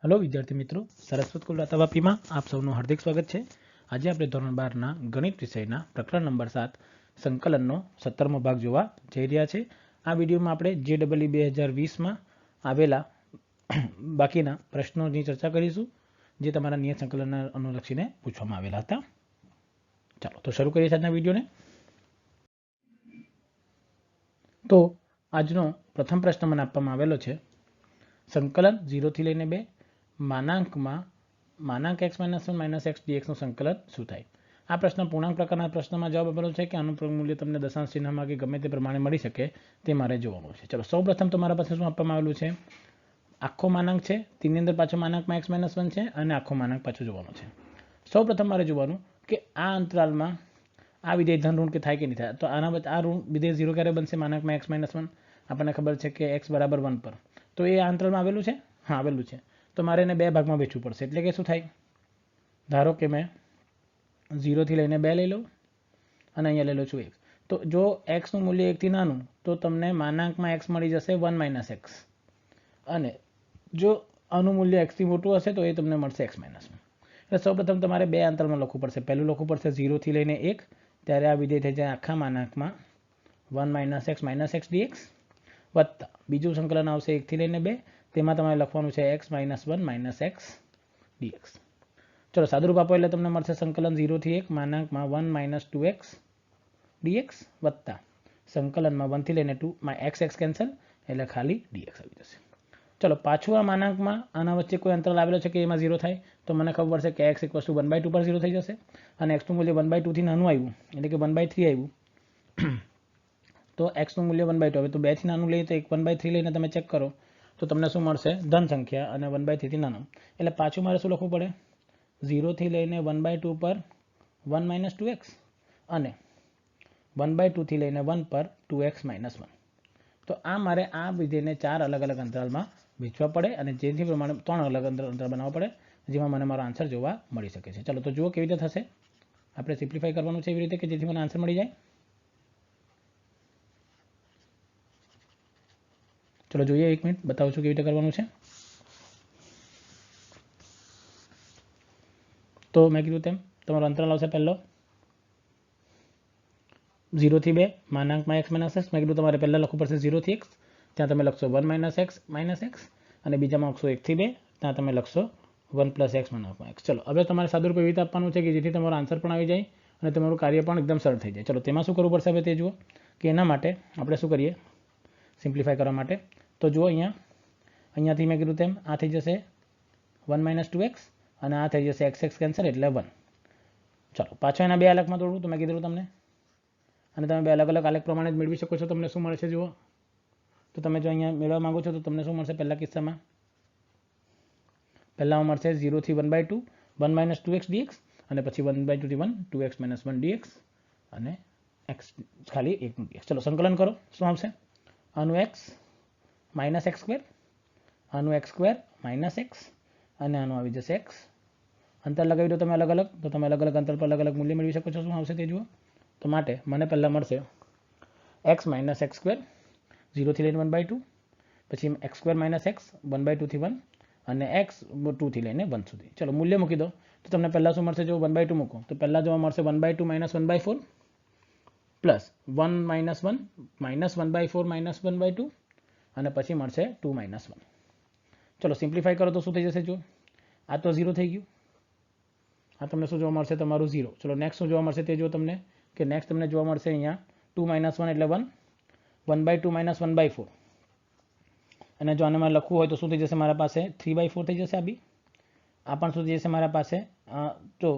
Hello विद्यार्थी मित्रों, सरस्वत कुल वातावापी में आप सबनु हार्दिक स्वागत है। आज आप धोरण 12 गणित विषय प्रकरण नंबर 7 संकलन 17मो भाग जोवा जई रह्या छे। आ विडियो में आपणे JEE 2020 में आवेला बाकीना प्रश्नों की चर्चा करीशुं, जे तमारा नियत संकलन अनुलक्षीने पूछवामां आवेला हता। चलो तो शुरू करीए आजना विडियो ने। तो आजनो प्रथम प्रश्न मने आपवामां आवेलो छे, संकलन 0 थी लईने 2 मानांक में मानांक x -1 माइनस एक्स dx संकलन शू थाय। आ प्रश्न पूर्णांक प्रकार प्रश्न में जवाब आपेलो है कि आनुं मूल्य तमने दशांश चिन्ह में कि गमे ते प्रमाणे मळी शके ते मारे जोवानुं छे। चलो सौ प्रथम तमारा पासे शुं आपवामां आवेलुं छे, आखो मानांक है, तेनी अंदर पाछो मानांक में x -1 है अने आखो मानांक पाछो जोवानो छे। सौ प्रथम मारे जोवानुं कि आ अंतराल में आ विधेय धन ऋण के थाय कि नहीं थाय। तो आना आ ऋण विधेय 0 क्यारे बनशे, मानांक में x -1 आपने खबर है कि x बराबर 1 पर, तो ये अंतराल में आवेलुं छे। हाँ आवेलुं छे। तो मारे ने 2 भाग में वेचवू पड़शे। एटले के शुं थाय, धारो कि मैं 0 थी लईने 2 लई लऊं अने अहींया लई लऊं छुं 1। तो जो x નું મૂલ્ય 1 થી નાનું તો તમને માનાંકમાં x મળી જશે 1 - x, અને જો આનું મૂલ્ય x થી મોટું હશે તો એ તમને મળશે x - 1। એટલે સૌપ્રથમ તમારે બે અંતરમાં લખવું પડશે। પહેલું લખવું પડશે 0 થી લઈને 1, ત્યારે આ વિધેય થઈ જાય આખા માનાંકમાં 1 - x dx, વત્તા બીજું સંકલન આવશે 1 થી લઈને 2, તેમાં તમારે લખવાનું છે x - 1 - x dx। चलो सादुरूप आपो એટલે તમને મળશે સંકલન 0 થી 1 માનાંકમાં 1 - 2x dx વત્તા સંકલનમાં 1 થી લઈને 2 માં x કેન્સલ એટલે ખાલી dx આવી જશે। ચલો પાછું આ માનાંકમાં આના વચ્ચે કોઈ અંતરાલ આવેલો છે કે એમાં 0 થાય, તો મને ખબર છે કે x = 1/2 પર 0 થઈ જશે, અને x નું મૂલ્ય 1/2 થી નાનું આવ્યું એટલે કે 1/3 આવ્યું, તો x નું મૂલ્ય 1/2, હવે તો 2 થી નાનું લઈએ તો 1/3 લઈને તમે ચેક કરો તો તમને શું મળશે, ધન સંખ્યા, અને 1/3 થી નાનું એટલે પાછું મારે શું લખવું પડે, 0 થી લઈને 1/2 પર 1 - 2x અને 1/2 થી લઈને 1 પર 2x - 1। તો આ મારે આ વિધેયને 4 અલગ અલગ અંતરાલમાં વેચવા પડે અને જેથી પ્રમાણે 3 અલગ અંતરાલ બનાવવા પડે, જેમાં મને મારો આન્સર જોવા મળી શકે છે। ચલો તો જુઓ કેવી રીતે થશે। આપણે સિમ્પ્લિફાઈ કરવાનું છે એવી રીતે કે જેથી મને આન્સર મળી જાય। ચલો જોઈએ, 1 મિનિટ બતાવું છું કેવી રીતે કરવાનું છે। तो मैं कीधुं तेम तमारो अंतराल आवशे पहलो 0 થી 2 मानांकमां x - x। मैं कीधुं तमारे पहला लखवुं पड़शे 0 થી x, त्यां तमे लखशो 1 - x અને બીજામાં લખશो 1 થી 2, त्यां तमे लखशो 1 + x मानांकमां x। चलो हवे तमारे सादुरूप एवी रीते आपवानुं छे कि जेथी तमारो आंसर पण आवी जाय અને તમારું કાર્ય પણ એકદમ સરળ થઈ જાય। ચલો તેમાં શું કરવું પડશે હવે તે જુઓ કે એના માટે આપણે શું કરીએ સિમ્પ્લિફાઈ કરવા માટે। તો જુઓ અહીંયાથી મેં કીધું તેમ આ થઈ જશે 1 - 2x અને આ થઈ જશે x કેન્સલ એટલે 1। ચલો પાછો એના બે આલેખમાં તોડું તો મેં કીધું તમને, અને તમે બે અલગ અલગ આલેખ પ્રમાણે જ મેળવી શકો છો। તમને શું મળશે જુઓ, તો તમે જો અહીંયા મેળવવા માંગો છો તો તમને શું મળશે, પહેલા કિસ્સામાં પહેલામાં મળશે 0 થી 1/2 1 - 2x dx, અને પછી 1/2 થી 1 2x - 1 dx અને x ખાલી 1 dx। ચલો સંકલન કરો, શું આવશે, આનું x - x², આનું x² - x, અને આનું આવી જશે x। અંતર લગાવી દો તમે અલગ અલગ, તો તમે અલગ અલગ અંતર પર અલગ અલગ મૂલ્ય મેળવી શકો છો। શું આવશે તે જુઓ, તો માટે મને પહેલાં મળશે x - x², 0 થી લઈને 1/2, પછી x² - x 1/2 થી 1, અને x 2 થી લઈને 1 સુધી। ચલો મૂલ્ય મૂકી દો તો તમને પહેલાં શું મળશે, જો 1/2 મૂકો તો પહેલાં જોવા મળશે 1/2 - 1/4 પ્લસ 1 - 1 -1/4 - 1/2, અને પછી મળશે 2 - 1। ચલો સિમ્પ્લિફાઈ કરો તો શું થઈ જશે, જો આ તો 0 થઈ ગયું, આ તમને શું જોવા મળશે, તમારું 0। ચલો નેક્સ્ટ શું જોવા મળશે તે જો તમને, કે નેક્સ્ટ તમને જોવા મળશે અહીંયા 2 - 1 એટલે 1, 1/2 - 1/4, અને જો આને મારે લખવું હોય તો શું થઈ જશે મારા પાસે 3/4 થઈ જશે। આ બી આ પણ શું થઈ જશે મારા પાસે, તો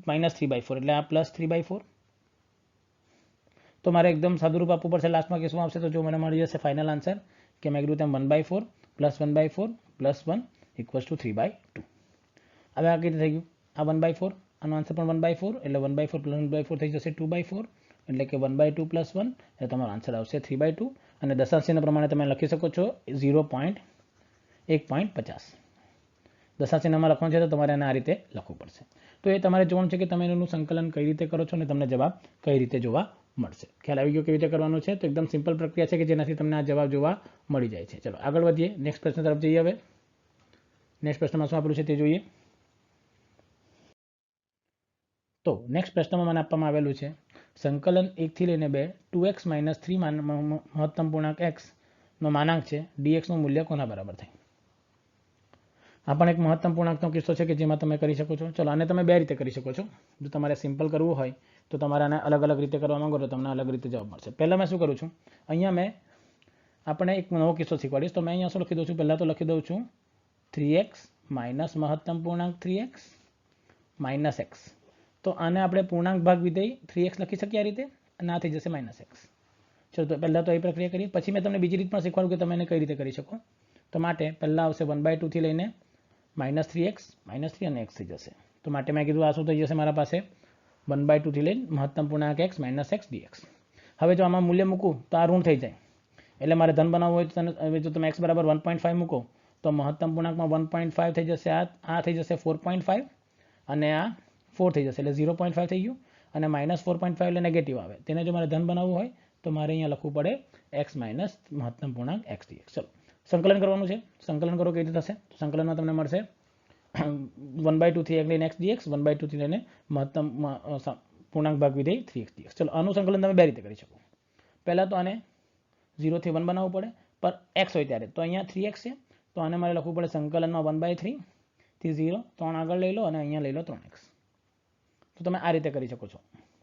-3/4 એટલે આ +3/4। તો મારે એકદમ સાદુરૂપ આપવું પડશે લાસ્ટમાં કે શું આવશે, તો જો મને મળી જશે ફાઇનલ આન્સર કે મેં કીધું તેમ 1/4 + 1/4 + 1 = 3/2। હવે આ કેવી થઈ ગયું, આ 1/4, આનો આન્સર પણ 1/4 એટલે 1/4 + 1/4 થઈ જશે 2/4, એટલે કે 1/2 + 1 એટલે તમારો આન્સર આવશે 3/2, અને દશાંશ ચિહ્ન પ્રમાણે તમે લખી શકો છો 1.50। દશાંશ ચિહ્નમાં લખવાનું છે તો તમારે આને આ રીતે લખવું પડશે। તો એ તમારે જોવાનું છે કે તમે એનું સંકલન કઈ રીતે કરો છો અને તમને જવાબ કઈ રીતે જોવા મળશે। ખ્યાલ આવી ગયો કેવી રીતે કરવાનું છે, તો એકદમ સિમ્પલ પ્રક્રિયા છે કે જેનાથી તમને આ જવાબ જોવા મળી જાય છે। ચલો આગળ વધીએ, નેક્સ્ટ પ્રશ્ન તરફ જઈએ। હવે નેક્સ્ટ પ્રશ્નમાં શું આપેલું છે તે જોઈએ. તો નેક્સ્ટ પ્રશ્નમાં મને આપવામાં આવેલું છે સંકલન 1 થી લઈને 2 2x - 3 મહત્તમ પૂર્ણાંક x નો માનાંક છે dx નું મૂલ્ય કોના બરાબર થાય. આ પણ એક મહત્તમ પૂર્ણાંકનો કિસ્સો છે કે જેમાં તમે કરી શકો છો. ચલો આને તમે બે રીતે કરી શકો છો. જો તમારે સિમ્પલ કરવું હોય તો તમારે આને અલગ અલગ રીતે કરવા માંગો તો તમને અલગ રીતે જવાબ મળશે. પહેલાં મેં શું કરું છું, અહીંયા મેં આપણે એક નવો કિસ્સો શીખવાડીશ. તો મેં અહીંયા શું લખી દઉં છું, પહેલાં તો લખી દઉં છું 3x માઇનસ મહત્તમ પૂર્ણાંક 3x માઇનસ x. તો આને આપણે પૂર્ણાંક ભાગ વિધેય 3x લખી શકીએ આ રીતે, અને આ થઈ જશે માઇનસ x. ચલો તો પહેલાં તો એ પ્રક્રિયા કરીએ. પછી મેં તમને બીજી રીત પણ શીખવાડું કે તમે એને કઈ રીતે કરી શકો. તો માટે પહેલાં આવશે 1/2 થી લઈને -3x -3 અને x થઈ જશે. તો માટે મેં કીધું આ શું થઈ જશે મારા પાસે 1/2 થી લઈને મહત્તમ પૂર્ણાંક x માઇનસ x dx. હવે જો આમાં મૂલ્ય મૂકું તો આ ઋણ થઈ જાય, એટલે મારે ધન બનાવવું હોય તો હવે જો તમે x બરાબર 1.5 મૂકો તો મહત્તમ પૂર્ણાંકમાં 1.5 થઈ જશે, આ થઈ જશે 4.5 અને આ 4 થઈ જશે, એટલે 0.5 થઈ ગયું. અને -4.5 એટલે નેગેટિવ આવે. તેને જો મારે ધન બનાવવું હોય તો મારે અહીંયા લખવું પડે x માઇનસ મહત્તમ પૂર્ણાંક x dx. ચલો સંકલન કરવાનું છે. સંકલન કરો કઈ રીતે થશે? તો સંકલનમાં તમને મળશે 1/2 થી લઈને x dx, 1/2 થી લઈને મહત્તમ પૂર્ણાંક ભાગ વિધેય 3x dx. ચલો આનું સંકલન તમે બે રીતે કરી શકો. પહેલાં તો આને 0 થી 1 બનાવવું પડે, પર x હોય ત્યારે. તો અહીંયા 3x છે, તો આને મારે લખવું પડે સંકલનમાં 1/3 થી 0 3 આગળ લઈ લો અને અહીંયા લઈ લો 3x. તો તમે આ રીતે કરી શકો છો.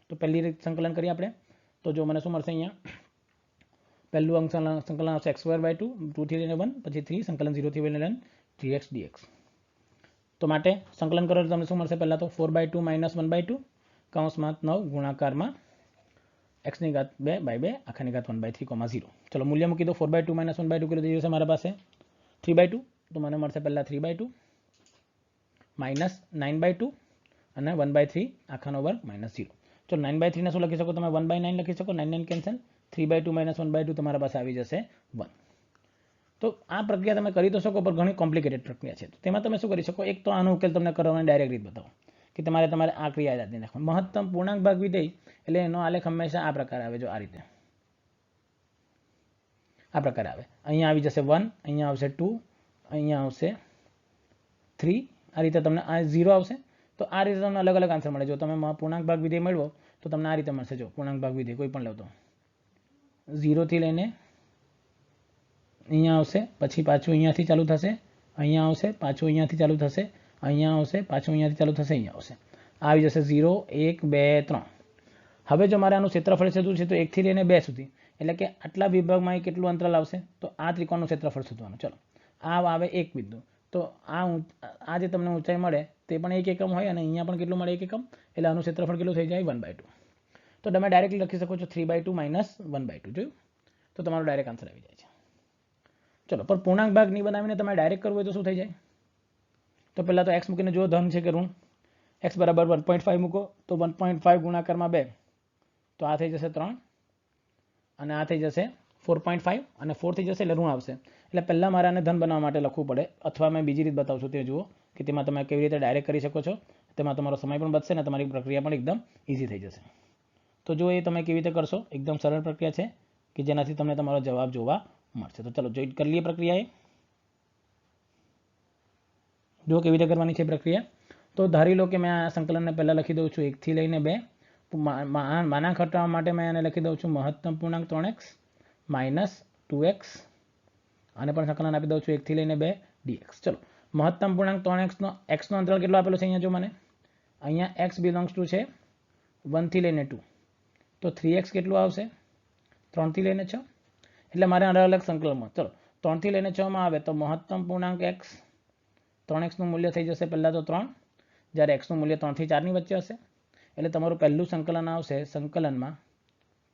તો પહેલી રીત સંકલન કરીએ આપણે. તો જો મને શું મળશે અહીંયા, પહેલું અંક સંકલન આવશે x²/2 2 થી લઈને 1, પછી 3 સંકલન 0 થી લઈને 3x dx. તો માટે સંકલન કરો તો તમને શું મળશે? પહેલાં તો 4/2 - 1/2 કૌંસમાં 9 ગુણાકારમાં x² 2/2 આખાની ઘાત 1/3, 0. ચલો મૂલ્ય મૂકી દો. 4/2 - 1/2 કેટલું થઈ જશે મારા પાસે? 3/2. તો મને મળશે પહેલાં 3/2 માઇનસ 9/2 અને 1/3 આખાનો વર્ગ -0. ચલો 9/3 ને શું લખી શકો તમે? 1/9 લખી શકો. 9 9 કેન્સલ. 3/2 - 1/2 તમારા પાસે આવી જશે 1. તો આ પ્રક્રિયા તમે કરી તો શકો, પણ ઘણી કોમ્પ્લિકેટેડ પ્રક્રિયા છે. તેમાં તમે શું કરી શકો, એક તો આનો ઉકેલ તમને કરવાની ડાયરેક્ટ રીત બતાવો કે તમારે આ ક્રિયા યાદ નહીં રાખવાની. મહત્તમ પૂર્ણાંક ભાગ વિધેય એટલે એનો આલેખ હંમેશા આ પ્રકાર આવે. જો આ રીતે આ પ્રકારે આવે. અહીંયા આવી જશે 1, અહીંયા આવશે 2, અહીંયા આવશે 3. આ રીતે તમને આ 0 આવશે. તો આ રીતે તમને અલગ અલગ આન્સર મળે. જો તમે પૂર્ણાંક ભાગ વિધેય મેળવો તો તમને આ રીતે મળશે. જો પૂર્ણાંક ભાગ વિધેય કોઈ પણ લો તો 0 થી લઈને અહીંયા આવશે, પછી પાછું અહીંયાથી ચાલુ થશે, અહીંયા આવશે, પાછું અહીંયાથી ચાલુ થશે, અહીંયા આવશે, પાછું અહીંયાથી ચાલુ થશે, અહીંયા આવશે. આવી જશે 0 1 2 3. હવે જો મારે આનું ક્ષેત્રફળ શોધવું છે તો 1 થી લઈને 2 સુધી, એટલે કે આટલા વિભાગમાં કેટલું અંતરાલ આવશે? તો આ ત્રિકોણનું ક્ષેત્રફળ શોધવાનું. ચલો આ આવે 1 બિંદુ. તો આ જે તમને ઊંચાઈ મળે તે પણ 1 એકમ હોય, અને અહીંયા પણ કેટલું મળે? 1 એકમ. એટલે આનું ક્ષેત્રફળ કેટલું થઈ જાય? 1/2. તો તમે ડાયરેક્ટલી લખી શકો છો 3/2 માઇનસ 1/2. જોયું? તો તમારો ડાયરેક્ટ આન્સર આવી જાય છે. ચલો પણ પૂર્ણાંક ભાગ નહીં બનાવીને તમે ડાયરેક્ટ કરવું હોય તો શું થઈ જાય? તો પહેલાં તો x મૂકીને જો ધન છે કે ઋણ, x બરાબર 1.5 મૂકો તો 1.5 ગુણાકારમાં 2, તો આ થઈ જશે 3 અને આ થઈ જશે 4.5 અને 4 થઈ જશે એટલે ઋણ આવશે. એટલે પહેલાં મારે આને ધન બનાવવા માટે લખવું પડે, અથવા મેં બીજી રીત બતાવું છું તે જુઓ કે તેમાં તમે કેવી રીતે ડાયરેક્ટ કરી શકો છો. તેમાં તમારો સમય પણ બચશે અને તમારી પ્રક્રિયા પણ એકદમ ઇઝી થઈ જશે. તો જો એ તમે કેવી રીતે કરશો, એકદમ સરળ પ્રક્રિયા છે કે જેનાથી તમને તમારો જવાબ જોવા મળશે. તો ચલો જોઈ કરી લઈએ પ્રક્રિયા. જો કેવી રીતે કરવાની છે પ્રક્રિયા. તો ધારી લો કે મેં આ સંકલનને પહેલાં લખી દઉં છું 1 થી લઈને 2. માનાંક હટાવવા માટે મેં આને લખી દઉં છું મહત્તમ પૂર્ણાંક 3x માઇનસ 2x, આને પણ સંકલન આપી દઉં છું 1 થી લઈને 2 dx. ચલો મહત્તમ પૂર્ણાંક 3x નો x નો અંતરાલ કેટલો આપેલો છે અહીંયા? જો મને અહીંયા x બિલોંગ્સ ટુ છે 1 થી લઈને 2, તો 3x કેટલું આવશે? 3 થી લઈને 6. એટલે મારે અલગ અલગ સંકલનમાં, ચલો 3 થી લઈને 6 માં આવે તો મહત્તમ પૂર્ણાંક x 3x નું મૂલ્ય થઈ જશે પહેલાં તો 3, જ્યારે x નું મૂલ્ય 3 થી 4 ની વચ્ચે હશે. એટલે તમારું પહેલું સંકલન આવશે સંકલનમાં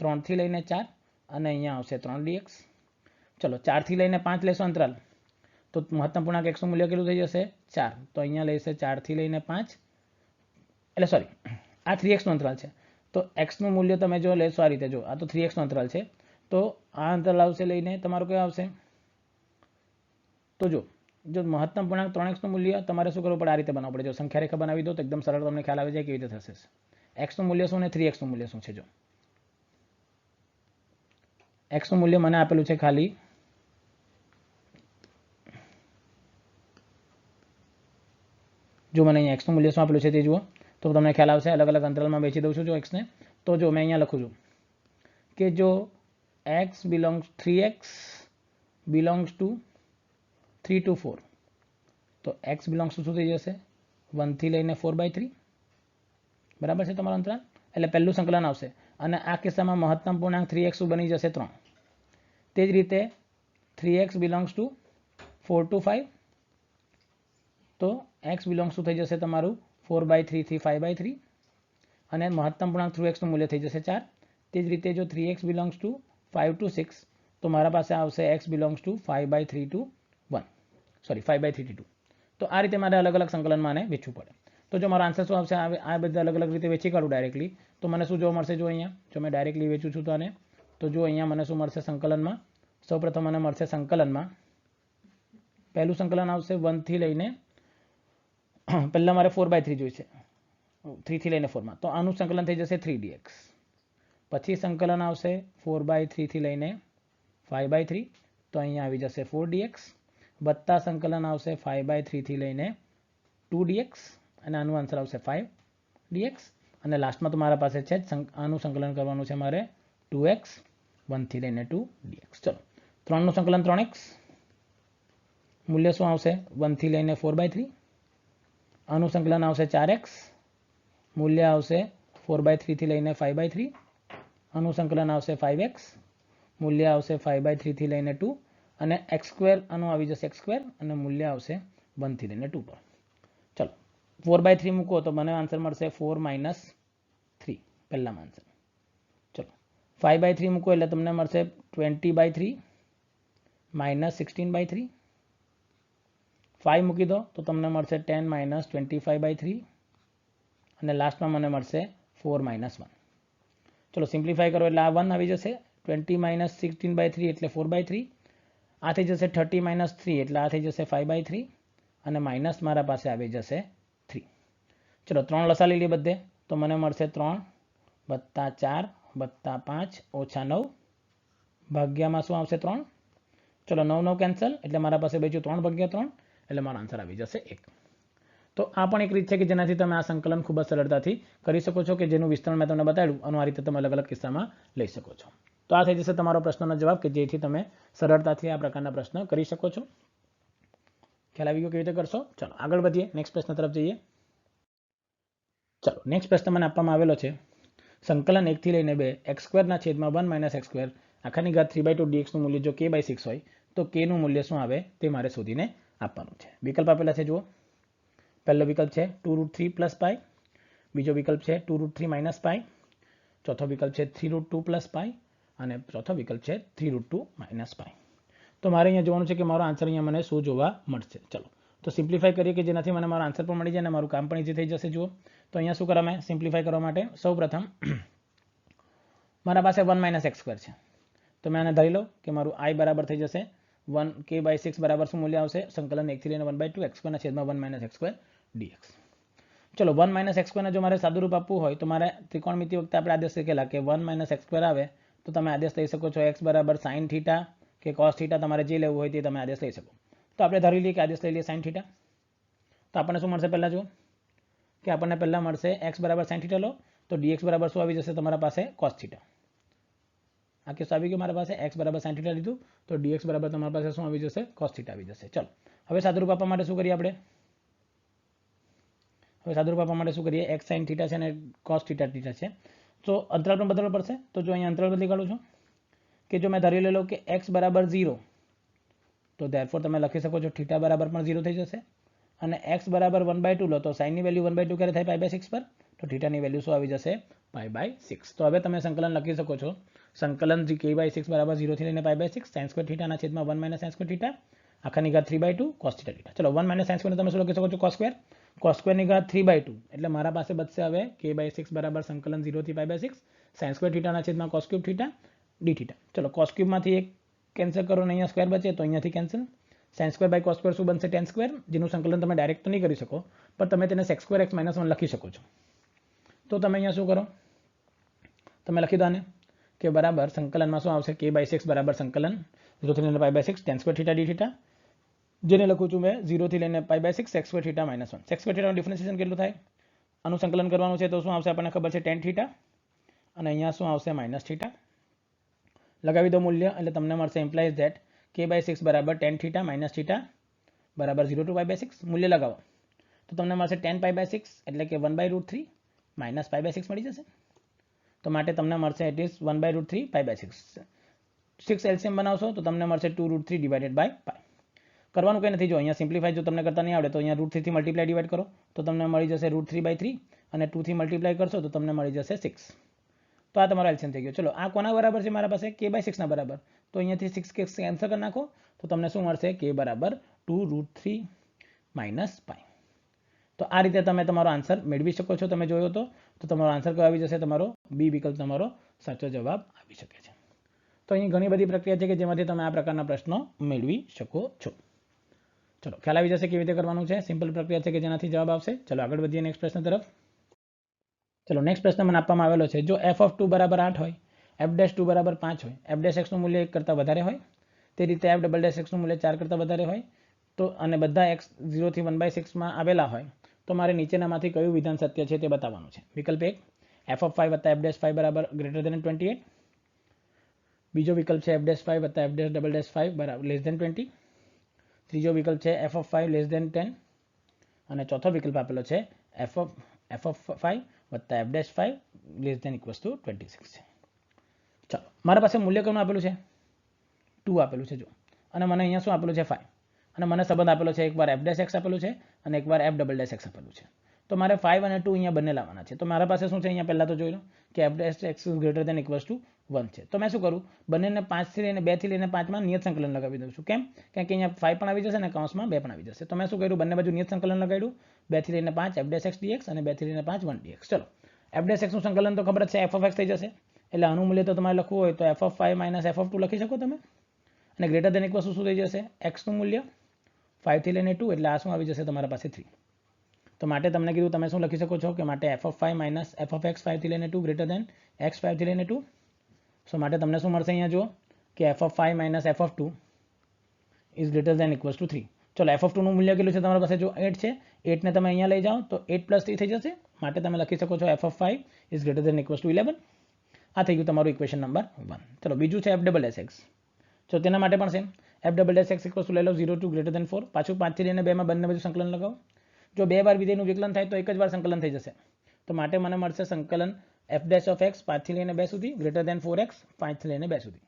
3 થી લઈને 4 અને અહીંયા આવશે 3 dx. ચલો 4 થી લઈને 5 લેશો અંતરાલ, તો મહત્તમ પૂર્ણાંક x નું મૂલ્ય કેટલું થઈ જશે? 4. તો અહીંયા લેશે 4 થી લઈને 5, એટલે સોરી આ 3x નો અંતરાલ છે. તો x નું મૂલ્ય તમે જો લેશો આ રીતે, જો આ તો 3x નો અંતરાલ છે, તો આ અંતરાલ આવશે લઈને તમારું કયું આવશે? તો જો મહત્તમ પૂર્ણાંક 3x નું મૂલ્ય તમારે શું કરવું પડે? આ રીતે બનાવવું પડે. જો સંખ્યા રેખા બનાવી દો તો એકદમ સરળ તમને ખ્યાલ આવી જાય કેવી રીતે થશે. x નું મૂલ્ય શું અને 3x નું મૂલ્ય શું છે? જો x નું મૂલ્ય મને આપેલું છે ખાલી જો મને અહીંયા એક્સનું મૂલ્ય શું આપેલું છે તે જુઓ તો તમને ખ્યાલ આવશે. અલગ અલગ અંતરાલમાં વેચી દઉં છું જો એક્સને. તો જો મેં અહીંયા લખું છું કે જો x belongs 3x belongs to 3 to 4 તો x બિલોંગ્સ ટુ શું થઈ જશે 1 થી લઈને 4/3 બરાબર છે તમારો અંતરાલ. એટલે પહેલું સંકલન આવશે અને આ કિસ્સામાં મહત્તમ પૂર્ણાંક 3x બની જશે 3. તે જ રીતે 3x બિલોંગ્સ ટુ 4 to 5 તો x બિલોંગ્સ ટુ થઈ જશે તમારું 4/3 થી 5/3 અને મહત્તમ પૂર્ણાંક 3x નું મૂલ્ય થઈ જશે 4. તે જ રીતે જો 3x બિલોંગ્સ ટુ 5 to 6 તો મારા પાસે આવશે x belongs to 5/3 to 1 sorry 5/3 to 2. તો આ રીતે મારે અલગ અલગ સંકલનમાં આને વેચવું પડે. તો જો મારો આન્સર શું આવશે આ બધા અલગ અલગ રીતે વેચી કાઢું ડાયરેક્ટલી તો મને શું જોવા મળશે. જો અહીંયા જો મેં ડાયરેક્ટલી વેચું છું તો આને તો જો અહીંયા મને શું મળશે સંકલનમાં સૌપ્રથમ મને મળશે સંકલનમાં પહેલું સંકલન આવશે 1 થી લઈને પહેલાં મારે 4/3 જોઈશે 3 થી લઈને 4માં તો આનું સંકલન થઈ જશે 3dx. પછી સંકલન આવશે 4/3 થી લઈને 5/3 તો અહીંયા આવી જશે 4dx વત્તા સંકલન આવશે 5/3 થી લઈને 2dx અને આનું આન્સર આવશે 5dx અને લાસ્ટમાં તો મારા પાસે છે જ આનું સંકલન કરવાનું છે મારે 2x 1 થી લઈને 2dx. ચલો 3નું સંકલન 3x મૂલ્ય શું આવશે 1 થી લઈને 4/3 આનું સંકલન આવશે 4x મૂલ્ય આવશે 4/3 થી લઈને 5/3 આનું સંકલન આવશે 5x મૂલ્ય આવશે 5/3 થી લઈને 2 અને x² આનું આવી જશે x² અને મૂલ્ય આવશે 1 થી લઈને 2 પર. ચલો 4/3 મૂકો તો મને આન્સર મળશે 4 - 3 પહેલામાં આન્સર. ચલો 5/3 મૂકો એટલે તમને મળશે 20/3 - 16/3 5 મૂકી દો તો તમને મળશે 10 - 25/3 અને લાસ્ટમાં મને મળશે 4 - 1. ચલો સિમ્પ્લિફાય કરો એટલે આ 1 આવી જશે 20 - 16/3 એટલે 4/3 આ થઈ જશે 30 - 3 એટલે આ થઈ જશે 5/3 અને માઇનસ મારા પાસે આવી જશે 3. ચલો 3 લસા લઈ લઈએ બધે તો મને મળશે 3 + 4 + 5 - 9 ભાગ્યામાં શું આવશે 3. ચલો 9 9 કેન્સલ એટલે મારા પાસે બચ્યું 3/3 એટલે મારો આન્સર આવી જશે 1. તો આ પણ એક રીત છે કે જેનાથી તમે આ સંકલન ખૂબ જ સરળતાથી કરી શકો છો કે જેનું વિસ્તરણ મેં તમને બતાવ્યું અને આ રીતે તમે અલગ અલગ કિસ્સામાં લઈ શકો છો. તો આ થઈ જશે તમારો પ્રશ્નનો જવાબ કે જેથી તમે સરળતાથી આ પ્રકારના પ્રશ્ન કરી શકો છો. ખ્યાલ આવી ગયો કેવી રીતે કરશો. ચલો આગળ વધીએ નેક્સ્ટ પ્રશ્ન તરફ જઈએ. ચલો નેક્સ્ટ પ્રશ્ન મને આપવામાં આવેલો છે સંકલન 1 થી લઈને 2 x² ના છેદમાં 1 - x² આખાની ઘાત 3/2 dx નું મૂલ્ય જો k/6 હોય તો k નું મૂલ્ય શું આવે તે મારે શોધીને આપવાનું છે. વિકલ્પ આપેલા છે જુઓ. પહેલો વિકલ્પ છે 2√3 + π બીજો વિકલ્પ છે 2√3 - π ચોથો વિકલ્પ છે 3√2 + π અને ચોથો વિકલ્પ છે 3√2 - π. તો મારે અહીંયા જોવાનું છે કે મારો આન્સર અહીંયા મને શું જોવા મળશે. ચલો તો સિમ્પ્લિફાય કરીએ કે જેનાથી મને મારો આન્સર પણ મળી જાય અને મારું કામ પણ ઇઝી થઈ જશે. જુઓ તો અહીંયા શું કરવા મેં સિમ્પ્લિફાય કરવા માટે સૌ પ્રથમ મારા પાસે 1 - x² છે તો મેં આને ધારી લો કે મારું I બરાબર થઈ જશે 1 k/6 બરાબર શું મૂલ્ય આવશે સંકલન 1 થી લઈને 1/2 x² ના છેદમાં 1 - x² dx. ચલો 1 - x² ને જો મારે સાદું રૂપ આપવું હોય તો મારે ત્રિકોણમિતિ વખતે આપણે આદેશ શીખેલા કે 1 - x² આવે તો તમે આદેશ લઈ શકો છો x બરાબર sin θ કે cos θ તમારે જે લેવું હોય તે તમે આદેશ લઈ શકો. તો આપણે ધારી લઈએ કે આદેશ લઈ લઈએ sin θ. તો આપણને શું મળશે પહેલાં જુઓ કે આપણને પહેલાં મળશે x બરાબર sin θ લો તો dx બરાબર શું આવી જશે તમારા પાસે cos θ. આ કેસ આવી ગયો મારા પાસે x બરાબર sin θ લીધું તો dx બરાબર તમારા પાસે શું આવી જશે cos θ આવી જશે. ચલો હવે સાદુરૂપ આપવા માટે શું કરીએ આપણે સાદુરૂપ આપવા માટે શું કરીએ x sin θ છે અને cos θ છે તો અંતરાલ પણ બદલવો પડશે. તો જો અહીંયા અંતરાલ બદલી કાઢું છું કે જો મેં ધારી લેલો કે x બરાબર 0 તો ધેરફોર તમે લખી શકો છો θ બરાબર પણ 0 થઈ જશે અને x બરાબર 1/2 લો તો sin ની વેલ્યુ 1/2 ક્યારે થાય π/6 પર તો θ ની વેલ્યુ શું આવી જશે π/6. તો હવે તમે સંકલન લખી શકો છો સંકલન k/6 બરાબર 0 થી લઈને π/6 sin² θ ના છેદમાં 1 - sin² θ આખાની ઘાત 3/2 cos θ. ચલો 1 - sin² તમે શું લખી શકો છો cos² ની ઘાત 3/2 એટલે મારા પાસે બચશે હવે k/6 બરાબર સંકલન 0 થી π/6 sin² θ ના છેદમાં cos³ θ dθ. ચલો cos³ માંથી એક કેન્સલ કરો ને અહીંયા સ્ક્વેર બચે તો અહીંયાથી કેન્સલ sin²/cos² શું બનશે tan² જેનું સંકલન તમે ડાયરેક્ટ તો નહીં કરી શકો પણ તમે તેને sec² x - 1 લખી શકો છો. તો તમે અહીંયા શું કરો તમે લખી દો આને કે બરાબર સંકલનમાં શું આવશે k/6 બરાબર સંકલન 0 થી લઈને π/6 tan² θ dθ જેને લખું છું મેં 0 થી લઈને π/6 sec square θ - 1 sec square θ નું ડિફરન્શિએશન કેટલું થાય આનું સંકલન કરવાનું છે તો શું આવશે આપણને ખબર છે tan θ અને અહીંયા શું આવશે -θ લગાવી દો મૂલ્ય એટલે તમને મળશે ઇમ્પ્લાઇઝ ધેટ k/6 બરાબર tan θ - θ બરાબર 0 to π/6 મૂલ્ય લગાવો તો તમને મળશે tan π/6 એટલે કે 1/√3 - π/6 મળી જશે તો માટે તમને મળશે ઇટ ઇઝ 1/√3 π/6 6 એલસીએમ બનાવશો તો તમને મળશે 2√3 ડિવાઇડેડ બાય π કરવાનું કંઈ નથી જો અહીંયા સિમ્પ્લિફાય જો તમને કરતા નહીં આવડે તો અહીંયા √3 થી મલ્ટીપ્લાય ડિવાઇડ કરો તો તમને મળી જશે √3/3 અને 2 થી મલ્ટીપ્લાય કરશો તો તમને મળી જશે 6 તો આ તમારો એલસીએમ થઈ ગયો ચલો આ કોના બરાબર છે મારા પાસે k/6 ના બરાબર તો અહીંયાથી 6 કેન્સલ કરી નાખો તો તમને શું મળશે k બરાબર 2√3 - π તો આ રીતે તમે તમારો આન્સર મેળવી શકો છો તમે જોયો તો તમારો આન્સર કયો આવી જશે તમારો બી વિકલ્પ તમારો સાચો જવાબ આવી શકે છે તો અહીં ઘણી બધી પ્રક્રિયા છે કે જેમાંથી તમે આ પ્રકારના પ્રશ્નો મેળવી શકો છો ચલો ખ્યાલ આવી જશે કેવી રીતે કરવાનું છે સિમ્પલ પ્રક્રિયા છે કે જેનાથી જવાબ આવશે ચલો આગળ વધીએ નેક્સ્ટ પ્રશ્ન તરફ ચલો નેક્સ્ટ પ્રશ્ન મને આપવામાં આવેલો છે જો f(2) બરાબર 8 હોય f'2 બરાબર 5 હોય f' નું મૂલ્ય 1 કરતાં વધારે હોય તે રીતે f'(x) નું મૂલ્ય 4 કરતાં વધારે હોય તો અને બધા x 0 થી 1/6 માં આવેલા હોય તો મારે નીચેનામાંથી કયું વિધાન સત્ય છે તે બતાવવાનું છે વિકલ્પ 1 f(5) + f'5 બરાબર >28 બીજો વિકલ્પ છે f'5 + f'5 બરાબર <20 ત્રીજો વિકલ્પ છે f(5 <10 અને ચોથો વિકલ્પ આપેલો છે f(5 + f'5 < 26 છે ચાલો મારા પાસે મૂલ્ય કોનું આપેલું છે 2 આપેલું છે જો અને મને અહીંયા શું આપેલું છે 5 અને મને સંબંધ આપેલો છે એકવાર f'(x) આપેલું છે અને એકવાર f'(x) આપેલું છે તો મારે 5 અને 2 અહીંયા બંને લાવવાના છે તો મારા પાસે શું છે અહીંયા પહેલા તો જોઈ લો કે f'(x) > 1 છે તો મેં શું કરું બંનેને 5 થી લઈને 2 થી લઈને 5 માં નિયત સંકલન લગાવી દઉં છું કેમ કે અહીંયા 5 પણ આવી જશે અને કૌંસમાં 2 પણ આવી જશે તો મેં શું કર્યું બંને બાજુ નિયત સંકલન લગાડ્યું 2 થી લઈને 5 f'(x) dx અને 2 થી લઈને 5 1 dx ચલો f'(x) નું સંકલન તો ખબર જ છે f(x) થઈ જશે એટલે આનું મૂલ્ય તો તમારે લખવું હોય તો f(5 - f(2) લખી શકો તમે અને > શું થઈ જશે x નું મૂલ્ય 5 થી લઈને 2 એટલે આ શું આવી જશે તમારા પાસે 3 તો માટે તમને કીધું તમે શું લખી શકો છો કે માટે f(5 - f(x) 5 થી લઈને 2 > x 5 થી લઈને 2 સો માટે તમને શું મળશે અહીંયા જુઓ કે f(5 - f(2) > 3 ચલો f(2) નું મૂલ્ય કેટલું છે તમારા પાસે જો 8 છે 8 ને તમે અહીંયા લઈ જાઓ તો 8 + 3 થઈ જશે માટે તમે લખી શકો છો f(5 > 11 આ થઈ ગયું તમારું ઇક્વેશન નંબર 1 ચલો બીજું છે f'(x) તો તેના માટે પણ સેમ f'(x) = લઈ લો 0 to < 4 પાછું 5 થી લઈને 2 માં બંને બાજુ સંકલન લગાવો જો 2 વાર વિધેયનું વિકલન થાય તો એક જ વાર સંકલન થઈ જશે તો માટે મને મળશે સંકલન f'(x) 5 થી લઈને 2 સુધી < 4x 5 થી લઈને 2 સુધી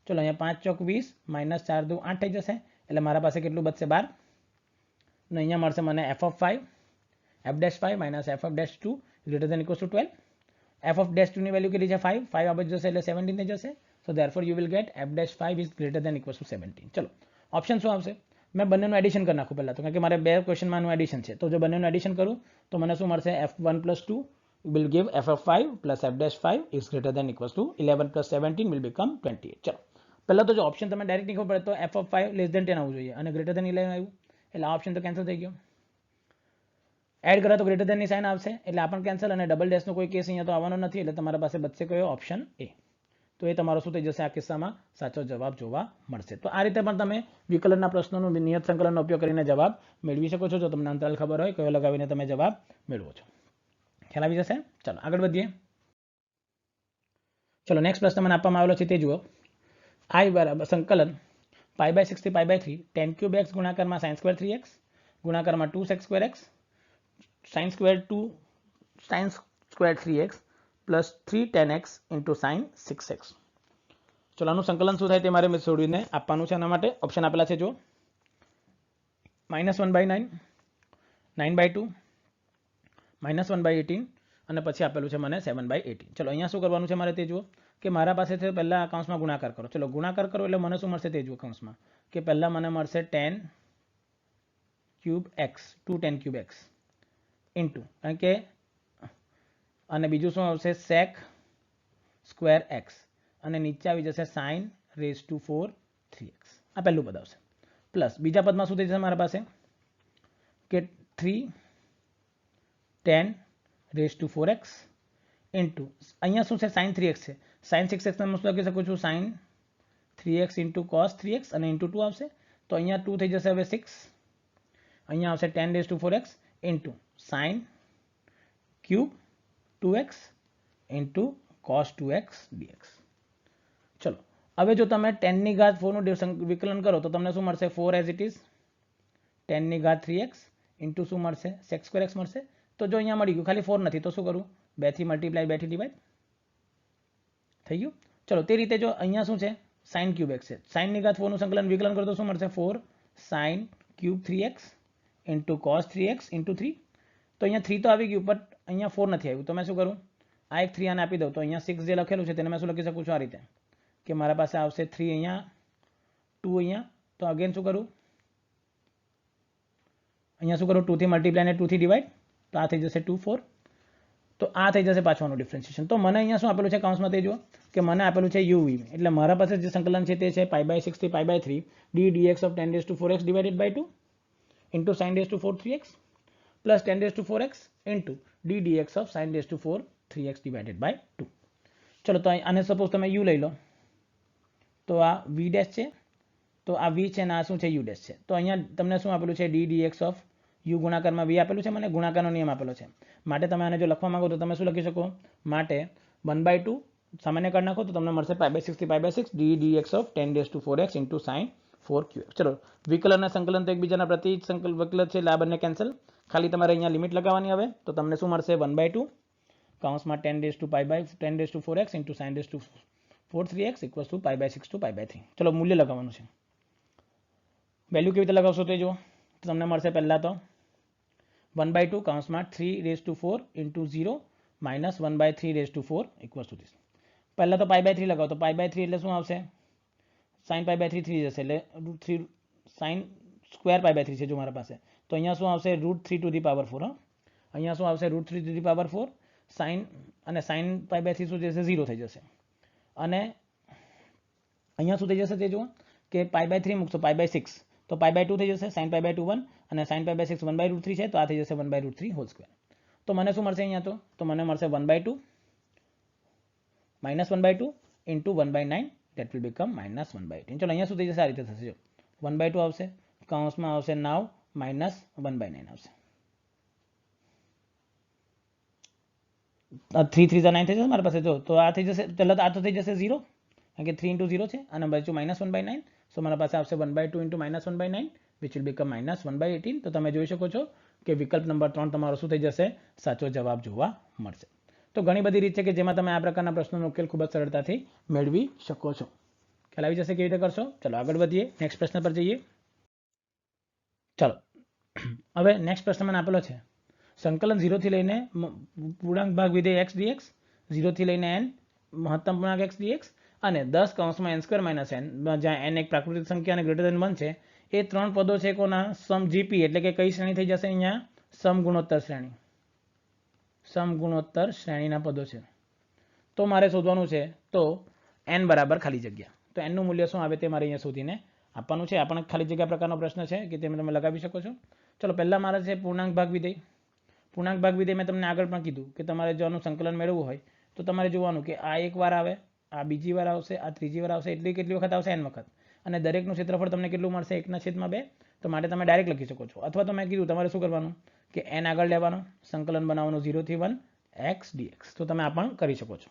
ચલો અહીંયા 5 ચોક 20 - 4 દુ 8 થઈ જશે એટલે મારા પાસે કેટલું બચશે 12 અને અહીંયા મળશે મને f(5 - f'2 > 12 f(2) ની વેલ્યુ કેટલી છે 5 5 આ બાજુ જશે એટલે 17 થઈ જશે so therefore you will get f'5 > 17 ચલો ઓપ્શન શું આવશે मैं બંનેનું એડિશન કરી નાખું પહેલાં તો કારણ કે મારે બે ક્વેશ્ચનમાં આનું એડિશન છે તો જો બંનેનું એડિશન કરું તો મને શું મળશે f1 + 2 will give f(5 + f'5 > 11 + 17 will become 28 ચલો પહેલાં તો જો ઓપ્શન તમે ડાયરેક્ટ નહીં ખબર પડે તો f(5 < 10 આવવું જોઈએ અને < 11 આવ્યું એટલે આ ઓપ્શન તો કેન્સલ થઈ ગયો એડ કરો તો ગ્રેટર ધેનની સાઇન આવશે એટલે આ પણ કેન્સલ અને ડબલ ડેશનો કોઈ કેસ અહીંયા તો આવવાનો નથી એટલે તમારા પાસે બચશે કયો ઓપ્શન એ તો એ તમારો શું થઈ જશે આ કિસ્સામાં સાચો જવાબ જોવા મળશે તો આ રીતે પણ તમે વિકલનના પ્રશ્નોનું નિયત સંકલનનો ઉપયોગ કરીને જવાબ મેળવી શકો છો જો તમને અંતરાલ ખબર હોય કયો લગાવીને તમે જવાબ મેળવો છો ખ્યાલ આવી જશે ચાલો આગળ વધીએ ચલો નેક્સ્ટ પ્રશ્ન મને આપવામાં આવેલો છે તે જુઓ I બરાબર સંકલન π/6 થી π/3 tan³ x ગુણાકારમાં sin² 3x ગુણાકારમાં 2sec² x sin² 3x plus 3 tan x into sin 6x ચલો આનું સંકલન શું થાય તે મારે છોડીને આપવાનું છે એના માટે ઓપ્શન આપેલા છે જો -1/9 9/2 -1/18 અને પછી આપેલું છે મને 7/18 ચલો અહીંયા શું કરવાનું છે મારે તે જુઓ કે મારા પાસે છે પહેલાં કૌંસમાં ગુણાકાર કરો ચલો ગુણાકાર કરો એટલે મને શું મળશે તે જુઓ કૌંસમાં કે પહેલાં મને મળશે tan³ x 2 tan³ x into કારણ કે અને બીજું શું આવશે sec² x અને નીચે આવી જશે sin⁴ 3x આ પહેલું પદ આવશે પ્લસ બીજા પદમાં શું થઈ જશે મારા પાસે કે 3 tan⁴x ઇન્ટુ અહીંયા શું છે sin 3x છે sin 6x ને હું લખી શકું છું sin 3x into cos 3x અને into 2 આવશે તો તો અહીંયા 2 થઈ જશે હવે 6, અહીંયા આવશે 10⁴x into sign cube 2x into cos 2x dx. ચલો હવે જો તમે 10⁴ નું વિકલન કરો તો તમને શું મળશે? 4 as it is 10⁻³ x into શું મળશે? sec² x મળશે. તો જો અહીંયા મળી ગયું, ખાલી 4 નથી તો શું કરું? 2 થી મલ્ટીપ્લાય 2 થી ડિવાઈડ થઈ ગયું. ચલો તે રીતે જો અહીંયા શું છે? sin ક્યુબ x છે. sin⁴ નું સંકલન વિકલન કરો તો શું મળશે? 4 sin cube 3x into cos 3x into 3. તો અહીંયા 3 તો આવી ગયું બટ અહીંયા 4 નથી આવ્યું. તો મેં શું કરું? આ એક 3 આને આપી દઉં તો અહીંયા 6 જે લખેલું છે તેને મેં શું લખી શકું છું? આ રીતે કે મારા પાસે આવશે 3 અહીંયા 2 અહીંયા. તો અગેન શું કરું? અહીંયા શું કરું? 2 થી મલ્ટીપ્લાય અને 2 થી ડિવાઈડ. તો આ થઈ જશે 2 4. તો આ થઈ જશે પાછળનું ડિફરન્શિએશન. તો મને અહીંયા શું આપેલું છે કાઉન્સમાં તે જુઓ કે મને આપેલું છે uv, એટલે મારા પાસે જે સંકલન છે તે છે π/6 થી π/3 d dx of 10⁴x divided by 2 into sin⁴ 3x plus 10⁴x into d dx of sin⁴ 3x divided by 2. ચલો તો આને સપોઝ તમે u લઈ લો તો આ v ડેશ છે, તો આ v છે ને આ શું છે? u ડેશ છે. તો અહીંયા તમને શું આપેલું છે? d dx of u ગુણાકારમાં v આપેલું છે, મને ગુણાકારનો નિયમ આપેલો છે. માટે તમે આને જો લખવા માંગો તો તમે શું લખી શકો? માટે 1/2 સામાન્ય કરી નાખો તો તમને મળશે π/6 થી π/6 d dx of 10⁴x into sin 4q. ચલો વિકલન અને સંકલન તો એકબીજાના પ્રતિ વિકલન છે એટલે આ બંને કેન્સલ. ખાલી તમારે અહીંયા લિમિટ લગાવવાની આવે તો તમને શું મળશે? 1/2 કાઉન્સમાં 10⁴x into sin⁴ 3x equals to π/6 to π/3. ચલો મૂલ્ય લગાવવાનું છે. વેલ્યુ કેવી રીતે લગાવશો તે જુઓ. તો તમને મળશે પહેલાં તો 1/2 કાઉન્સમાં 3⁴ into 0 minus 1/3⁴ equals to this. પહેલાં તો π/3 લગાવો તો π/3 એટલે શું આવશે? sin π/3 3 જશે એટલે √3 sin સ્ક્વેર π/3 છે જો મારા પાસે. તો અહીંયા શું આવશે? √3 to the power 4. અહીંયા શું આવશે? √3 to the power 4 sin અને sin π/3 શું જશે? 0 થઈ જશે. અને અહીંયા શું થઈ જશે તે જુઓ કે π/3 મૂકશો π/6 તો π/2 થઈ જશે. sin π/2 1 અને sin π/6 1/√3 છે તો આ થઈ જશે 1/√3 હોલ સ્ક્વેર. તો મને શું મળશે અહીંયા? તો મને મળશે 1/2 -1/2 into 1/9 that will become -1/18. ચલો અહીંયા શું થઈ જશે? આ રીતે થશે જો 1/2 આવશે કાઉન્સમાં આવશે નાવ -1/9 આવશે. 3 3 9 થઈ જશે મારા પાસે જો. તો આ થઈ જશે પહેલાં તો આ તો થઈ જશે 0 કારણ કે 3 into 0 છે અને બાજુ -1/9. સો મારા પાસે આવશે 1/2 into -1/9 which will become -1/18. તો તમે જોઈ શકો છો કે વિકલ્પ નંબર 3 તમારો શું થઈ જશે? સાચો જવાબ જોવા મળશે. તો ઘણી બધી રીત છે કે જેમાં તમે આ પ્રકારના પ્રશ્નોનો ઉકેલ ખૂબ જ સરળતાથી મેળવી શકો છો. ખ્યાલ આવી જશે કેવી રીતે કરશો. ચલો આગળ વધીએ, નેક્સ્ટ પ્રશ્ન પર જઈએ. ચલો હવે નેક્સ્ટ પ્રશ્ન મને આપેલો છે સંકલન 0 થી લઈને પૂર્ણાંક ભાગ વિધેય x dx 0 થી લઈને n મહત્તમ પૂર્ણાંક x dx અને 10 કાઉન્સમાં n² - n જ્યાં n એક પ્રાકૃતિક સંખ્યા અને ગ્રેટર ધેન 1 છે એ ત્રણ પદો છે કોના? સમ જીપી એટલે કે કઈ શ્રેણી થઈ જશે? અહીંયા સમગુણોત્તર શ્રેણી. સમગુણોત્તર શ્રેણીના પદો છે. તો મારે શોધવાનું છે તો n બરાબર ખાલી જગ્યા. તો n નું મૂલ્ય શું આવે તે મારે અહીંયા શોધીને આપવાનું છે. આપણને ખાલી જગ્યા પ્રકારનો પ્રશ્ન છે કે તેમાં તમે લગાવી શકો છો. ચલો પહેલા મારે છે પૂર્ણાંક ભાગ વિધેય. પૂર્ણાંક ભાગ વિધેય મેં તમને આગળ પણ કીધું કે તમારે જો આનું સંકલન મેળવવું હોય તો તમારે જોવાનું કે આ એક વાર આવે, આ બીજી વાર આવશે, આ ત્રીજી વાર આવશે, એટલી કેટલી વખત આવશે? n વખત. અને દરેકનું ક્ષેત્રફળ તમને કેટલું મળશે? 1/2. તો માટે તમે ડાયરેક્ટ લખી શકો છો. અથવા તો મેં કીધું તમારે શું કરવાનું કે n આગળ લેવાનું, સંકલન બનાવવાનું 0 થી 1 x dx. તો તમે આ પણ કરી શકો છો.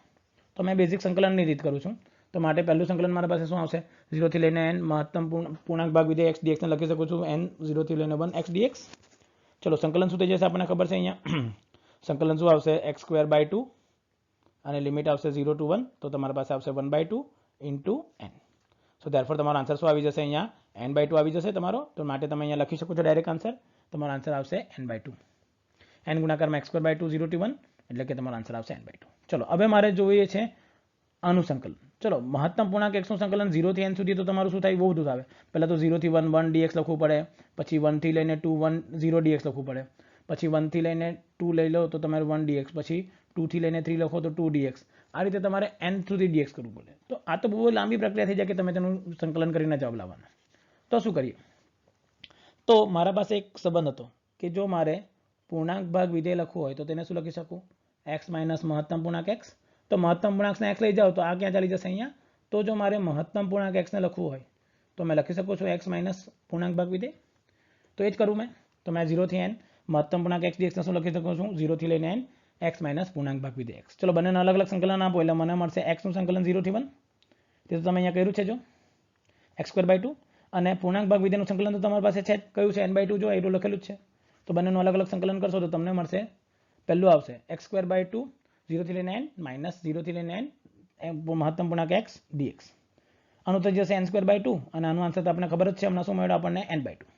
તો મેં બેઝિક સંકલનની રીત કરું છું. તો માટે પહેલું સંકલન મારા પાસે શું આવશે? 0 થી લઈને n મહત્તમ પૂર્ણાંક ભાગ વિધેય x dx ને લખી શકું છું n 0 થી લઈને 1 x dx. ચલો સંકલન શું થઈ જશે આપણને ખબર છે અહીંયા. સંકલન શું આવશે? x²/2 અને લિમિટ આવશે 0 to 1. તો તમારા પાસે આવશે 1/2 into n. સો ધેરફોર તમારો આન્સર શું આવી જશે? અહીંયા n/2 આવી જશે તમારો. તો માટે તમે અહીંયા લખી શકો છો ડાયરેક્ટ આન્સર. તમારો આન્સર આવશે n/2. n ગુણાકારમાં x²/2 0 to 1 એટલે કે તમારો આન્સર આવશે n/2. ચલો હવે મારે જોઈએ છે આનું સંકલન. ચલો મહત્તમ પૂર્ણાંક x નું સંકલન 0 થી n સુધી તો તમારું શું થાય? બહુ બધું આવે. પહેલાં તો 0 થી 1 1 dx લખવું પડે, પછી 1 થી લઈને 2 1 0 dx લખવું પડે, પછી 1 થી લઈને 2 લઈ લો તો તમારે 1 dx, પછી 2 થી લઈને 3 લખો તો 2 dx. આ રીતે તમારે n સુધી dx કરવું પડે. તો આ તો બહુ લાંબી પ્રક્રિયા થઈ જાય કે તમે તેનું સંકલન કરીને જવાબ લાવવાના. તો શું કરીએ? તો મારા પાસે એક સંબંધ હતો કે જો મારે પૂર્ણાંક ભાગ વિધેય લખવું હોય તો તેને શું લખી શકું? x - મહત્તમ પૂર્ણાંક x. તો મહત્તમ પૂર્ણાંકને x લઈ જાઓ તો આ ક્યાં ચાલી જશે? અહીંયા. તો જો મારે મહત્તમ પૂર્ણાંક x ને લખવું હોય तो मैं लखी सकूँ छूँ एक्स माइनस पूर्णांक भाग विधेय। तो ये ज करूँ मैं, तो मैं 0 થી n મહત્તમ પૂર્ણાંક x dx ને શું લખી શકું છું 0 થી લઈને n x માઇનસ પૂર્ણાંક ભાગ વિધેય x। ચલો બંનેનો અલગ અલગ સંકલન આપો એટલે મને મળશે x નું સંકલન 0 થી 1, તે તો તમે અહીંયા કર્યું છે જો x²/2, અને પૂર્ણાંક ભાગ વિધેયનું સંકલન તો તમારી પાસે છે કયું છે n/2, જો એટલું લખેલું જ છે। તો બંનેનું અલગ અલગ સંકલન કરશો તો તમને મળશે પહેલું આવશે x²/2 0 થી લઈને n માઇનસ 0 થી લઈને n મહત્તમ પૂર્ણાંક x dx, આનું થઈ જશે n²/2 અને આનું આન્સર તો આપણને ખબર જ છે હમણાં શું મળ્યું આપણને n/2।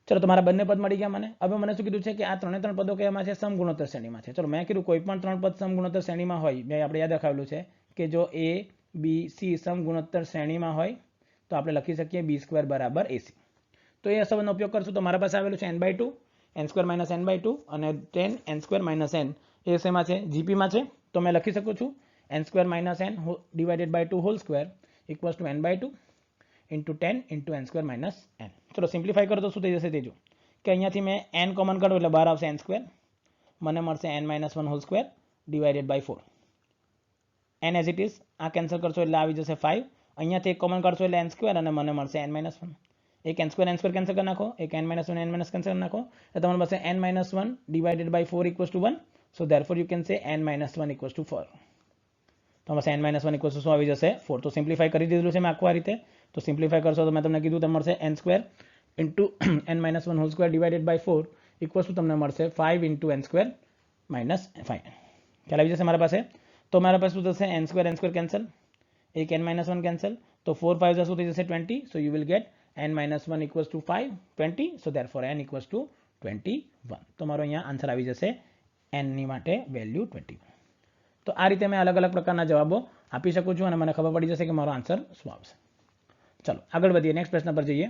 ચલો તમારા બંને પદ મળી ગયા મને। હવે મને શું કીધું છે કે આ ત્રણ પદો કયામાં છે સમગુણોત્તર શ્રેણીમાં છે। ચલો મેં કીધું કોઈ પણ ત્રણ પદ સમગુણોત્તર શ્રેણીમાં હોય, મેં આપણે યાદ રાખાવેલું છે કે જો a b c સમગુણોત્તર શ્રેણીમાં હોય તો આપણે લખી શકીએ b² બરાબર ac। તો એ સંબંધનો ઉપયોગ કરશું તો મારા પાસે આવેલું છે n/2 n² માઇનસ n/2 અને 10 n² માઇનસ n એ શેમાં છે જીપીમાં છે। તો મેં લખી શકું છું n² minus n divided by 2 whole square equals to n/2 into 10 into n² minus n। चलो सिम्प्लिफाई करो तो शू थी जैसे तेजो कि अहींयाथी मैं n कॉमन काढूं એટલે બહાર આવશે n² મને મળશે n - 1 whole square divided by 4, n as it is આ કેન્સલ કરશો એટલે આવી જશે 5, અહીંયાથી એક કોમન કાઢશો એટલે n² અને મને મળશે n - 1, એક n² કેન્સલ કરી નાખો, એક n - 1 n - કેન્સલ કરી નાખો એટલે તમારી પાસે n - 1 divided by 4 equals to 1, so therefore you can say n - 1 equals to 4। તો અમારે n - 1 ઇક્વલ્સ ટુ શું આવી જશે 4। તો સિમ્પ્લિફાઈ કરી દીધું છે મેં આખું આ રીતે। तो सिम्प्लिफाई करशो तो मैं तमने कीधुं तमने मळशे n² into n - 1 whole square divided by 4 equals to तमने मळशे 5 इंटू n² माइनस 5। ख्याल આવી જશે મારા પાસે। તો મારા પાસે શું થશે n² કેન્સલ, એક n - 1 કેન્સલ, તો 4 5 શું થઈ જશે 20, so you will get n - 1 equals to 5 20, so therefore n equals to 21। તો મારો અહીંયા આન્સર આવી જશે n ની માટે વેલ્યુ 21। તો આ રીતે મેં અલગ અલગ પ્રકારના જવાબો આપી શકું છું અને મને ખબર પડી જશે કે મારો આન્સર શું આવશે। चलो आगे बढ़िए, नेक्स्ट प्रश्न पर जाइए।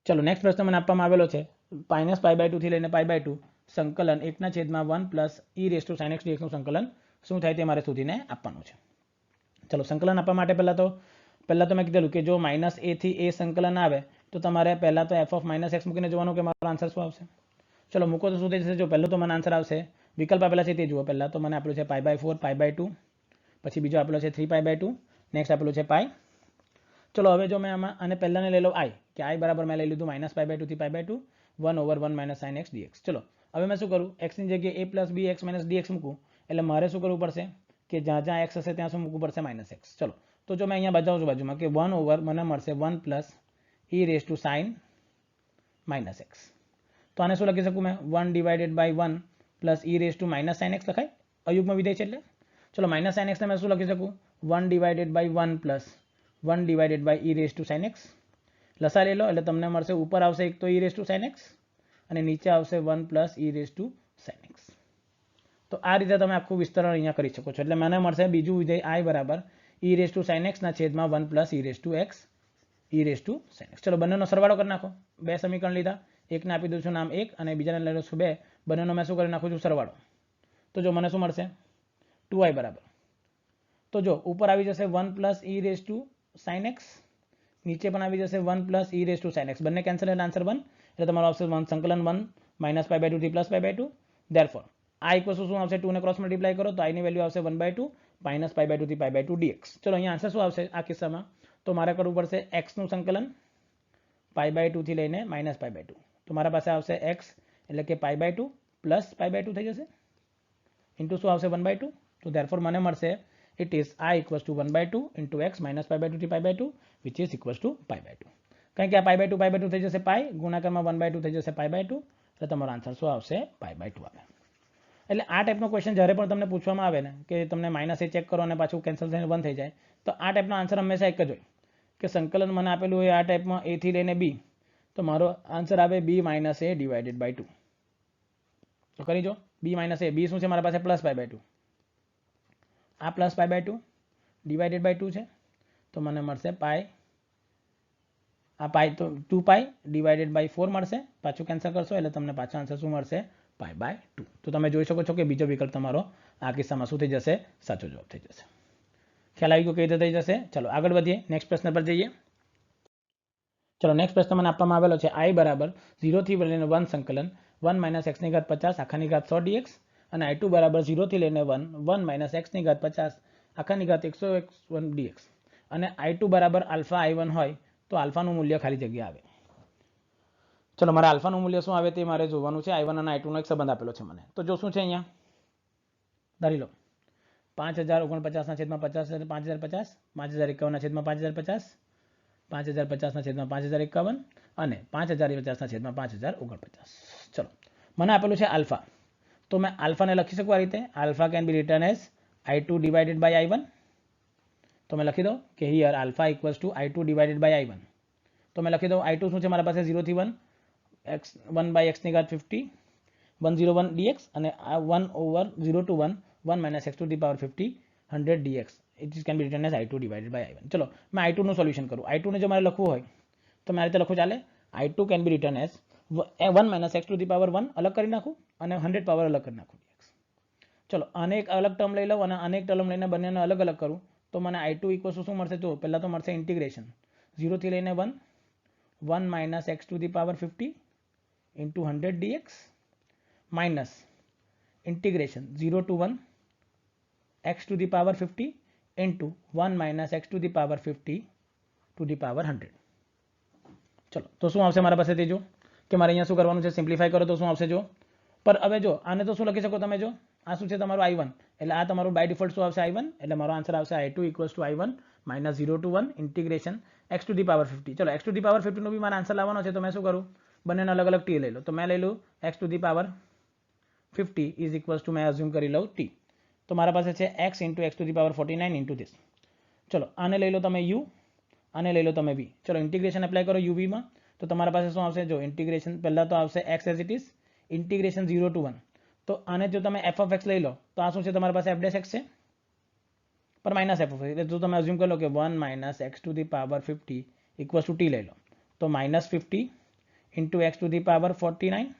चलो नेक्स्ट प्रश्न मैंने आपવામાં આવેલો છે -π/2 થી લઈને π/2 સંકલન 1/1 પ્લસ e⁻sin x dx નું સંકલન શું થાય તે મારે શોધીને આપવાનું છે। ચલો સંકલન આપવા માટે પહેલા તો મેં કીધેલું કે જો -a થી a સંકલન આવે તો તમારે પહેલા તો f - x મૂકીને જોવાનું કે મારો આન્સર શું આવશે। ચલો મૂકો તો શું થઈ જશે, જો પહેલું તો મને આન્સર આવશે, વિકલ્પ આપેલા છે તે જુઓ। પહેલા તો મને આપેલું છે π/4 π/2, પછી બીજો આપેલો છે 3π/2, નેક્સ્ટ આપેલું છે π। चलो હવે જો મેં આમાં અને પહેલાને લઈ લો i કે i બરાબર મેં લઈ લીધું -π/2 થી π/2 1/1 - sin x dx। ચલો હવે મેં શું કરું, x ની જગ્યાએ a + bx - dx મૂકું એટલે મારે શું કરવું પડશે કે જ્યાં જ્યાં x હશે ત્યાં શું મૂકવું પડશે -x। ચલો તો જો મેં અહીંયા બતાવું છું બાજુમાં કે 1 મને મળશે 1 + e⁻sin - x। તો આને શું લખી શકું મેં 1 ડિવાઇડેડ બાય 1 + e⁻sin x લખાય, અયુગ્મ વિધેય છે એટલે। ચલો -sin x ને મેં શું લખી શકું 1 divided by 1 + 1 divided by e⁻sin x, લસા લઈ લો એટલે તમને મળશે ઉપર આવશે એક તો e⁻sin x અને નીચે આવશે 1 + e⁻sin x। તો આ રીતે તમે આખું વિસ્તરણ અહીંયા કરી શકો છો। એટલે મને મળશે બીજું વિધેય i બરાબર e⁻sin x ના છેદમાં 1 + e⁻sin x। ચલો બંનેનો સરવાળો કરી નાખો, બે સમીકરણ લીધા, એકને આપી દઉં છું નામ 1 અને બીજાને લઈ લઉં છું 2, બંનેનો મેં શું કરી નાખું છું સરવાળો। તો જો મને શું મળશે 2i બરાબર, તો જો ઉપર આવી જશે 1 + e⁻sin x, નીચે પણ આવી જશે 1 + e⁻sin x, બંને કેન્સલ એટલે આન્સર 1, એટલે તમારો આવશે સંકલન 1 -π/2 થી +π/2, ધેરફોર i ઇક્વલ્સ શું આવશે 2 ને ક્રોસ મલ્ટીપ્લાય કરો તો i ની વેલ્યુ આવશે 1/2 -π/2 થી π/2 dx। ચલો અહીંયા આન્સર શું આવશે આ કિસ્સામાં, તો મારે કરવું પડશે x નું સંકલન π/2 થી લઈને -π/2, તો મારા પાસે આવશે x એટલે કે π/2 + π/2 થઈ જશે ઇન્ટુ શું આવશે 1/2, તો ધેરફોર મને મળશે it is I equals to 1/2 into x minus π/2 થી π/2 which is equals to π/2। કારણ કે આ π/2 થઈ જશે પાઈ, ગુણાકારમાં 1/2 થઈ જશે π/2, એટલે તમારો આન્સર શું આવશે π/2 આવે। એટલે આ ટાઈપનો ક્વેશ્ચન જ્યારે પણ તમને પૂછવામાં આવે ને કે તમને -a ચેક કરો અને પાછું કેન્સલ થઈને 1 થઈ જાય, તો આ ટાઈપનો આન્સર હંમેશા એક જ હોય કે સંકલન મને આપેલું હોય આ ટાઈપમાં a થી લઈને b, તો મારો આન્સર આવે b - a ડિવાઇડેડ બાય 2। તો કરી જો b - a, b શું છે મારા પાસે +π/2, આ +π/2 ડિવાઇડેડ બાય 2 છે, તો મને મળશે પાઈ, આ પાઈ તો 2π ડિવાઇડેડ બાય 4 મળશે, પાછું કેન્સલ કરશો એટલે તમને પાછો આન્સર શું મળશે π/2। તો તમે જોઈ શકો છો કે બીજો વિકલ્પ તમારો આ કિસ્સામાં શું થઈ જશે સાચો જવાબ થઈ જશે। ખ્યાલ આવી ગયો કઈ રીતે થઈ જશે। ચલો આગળ વધીએ, નેક્સ્ટ પ્રશ્ન પર જઈએ। ચલો નેક્સ્ટ પ્રશ્ન મને આપવામાં આવેલો છે i બરાબર 0 થી લઈને 1 સંકલન 1 - x⁻50 આખાની ઘાત 100 dx અને i2 બરાબર 0 થી લઈને 1 1 - x⁻50 આખાની ઘાત 101 dx। અને I2 બરાબર આલ્ફા I1 હોય તો આલ્ફાનું મૂલ્ય ખાલી જગ્યા આવે. ચલો મારે આલ્ફાનું મૂલ્ય શું આવે તે મારે જોવાનું છે. I1 અને I2 નો એક સંબંધ આપેલો છે મને. તો જો શું છે અહીંયા ધારી લો 5049 ના છેદમાં 50 5050 5051 ના છેદમાં 5050 5050 ના છેદમાં 5051 અને 5050 ના છેદમાં 5049. ચલો મને આપેલું છે આલ્ફા, તો મેં આલ્ફાને લખી શકું આ રીતે. Alpha can be written as I2 divided by I1. તો મેં લખી દઉં કે here alpha equals to I2 divided by I1. તો મેં લખી દઉં I2 શું છે મારા પાસે 0 થી 1 x 1 બાય x ની ઘાત 50 101 dx અને 1 over 0 to 1 1 minus x to the power 50 100 dx. It can be written as I2 divided by I1. ચલો मैं I2 નું સોલ્યુશન કરું. I2 ને જો મારે લખવું હોય તો મેં આ રીતે લખવું ચાલે. I2 can be written as 1 minus x to the power 1 અલગ કરી નાખું અને 100 પાવર અલગ કરી નાખું dx. ચલો આને એક અલગ ટર્મ લઈ લઉં અને આને એક ટર્મ લઈને બંનેને અલગ અલગ કરું તો મને I2 ઇક્વલ્સ શું મળશે? તો પહેલા તો મળશે ઇન્ટિગ્રેશન 0 થી લઈને 1 1 minus x to the power 50 into 100 dx minus integration 0 to 1 x to the power 50 into 1 minus x to the power 50 to the power 100. ચલો તો શું આવશે મારા પાસે તે જો કે મારે અહીંયા શું કરવાનું છે, સિમ્પ્લિફાય કરો તો શું આવશે જો. પર હવે જો આને તો શું લખી શકો તમે, જો આ શું છે તમારું I1 એટલે આ તમારું બાય ડિફોલ્ટ શું આવશે I1 એટલે મારો આન્સર આવશે I2 equals to I1 minus 0 to 1 integration x to the power 50. ચલો x to the power 50 નો બી મારે આન્સર લાવવાનો છે તો મેં શું કરું, બંનેને અલગ અલગ t લઈ લો. તો મેં લઈ લઉં x to the power 50 is equals to મેં અઝ્યુમ કરી લઉં t. તો મારા પાસે છે x into x to the power 49 into this. ચલો આને લઈ લો તમે u, આને લઈ લો તમે v. ચલો ઇન્ટિગ્રેશન એપ્લાય કરો uv માં તો તમારા પાસે શું આવશે, જો ઇન્ટિગ્રેશન પહેલા તો આવશે x as it is integration 0 to 1. તો આને જો તમે f of x લઈ લો તો આ શું છે તમારા પાસે f dash x છે પર માઇનસ f of x, એટલે જો તમે અઝ્યુમ કરી લો કે 1 minus x to the power 50 equals to t લઈ લો તો minus 50 into x to the power 49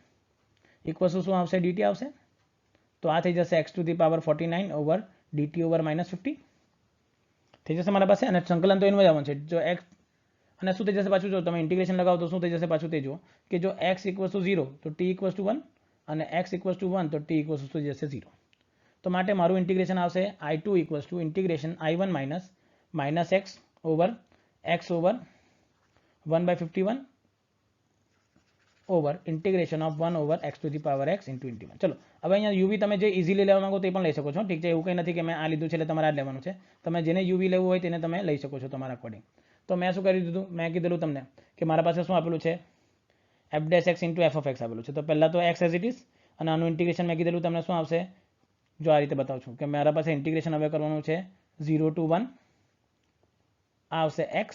equals to શું આવશે, dt આવશે. તો આ થઈ જશે x to the power 49 over dt over minus 50 થઈ જશે મારા પાસે. અને સંકલન તો એનું જ આવવાનું છે. જો x અને શું થઈ જશે પાછું, જો તમે ઇન્ટિગ્રેશન લગાવો તો શું થઈ જશે પાછું તે જુઓ કે જો x ઇક્વલ્સ ટુ 0 તો t ઇક્વલ્સ ટુ 1 અને x ઇક્વલ્સ ટુ 1 તો t ઇક્વલ્સ ટુ થઈ જશે 0. તો માટે મારું ઇન્ટિગ્રેશન આવશે I2 equals to integration I1 minus minus x over 1 by 51 over integration of 1 over x to the power x into integration. ચલો હવે અહીંયા યુવી તમે જે ઇઝીલી લેવા માંગો તે પણ લઈ શકો છો, ઠીક છે. એવું કંઈ નથી કે મેં આ લીધું છે એટલે તમારે આ જ લેવાનું છે. તમે જેને યુવી લેવું હોય તેને તમે લઈ શકો છો તમારા અકોર્ડિંગ. તો મેં શું કરી દીધું, મેં કીધેલું તમને કે મારા પાસે શું આપેલું છે, f dash x into f of x આપેલું છે. તો પહેલાં તો x as it is અને આનું ઇન્ટિગ્રેશન મેં કીધેલું તમને શું આવશે, જો આ રીતે બતાવું છું કે મારા પાસે ઇન્ટિગ્રેશન હવે કરવાનું છે 0 to 1 આ આવશે x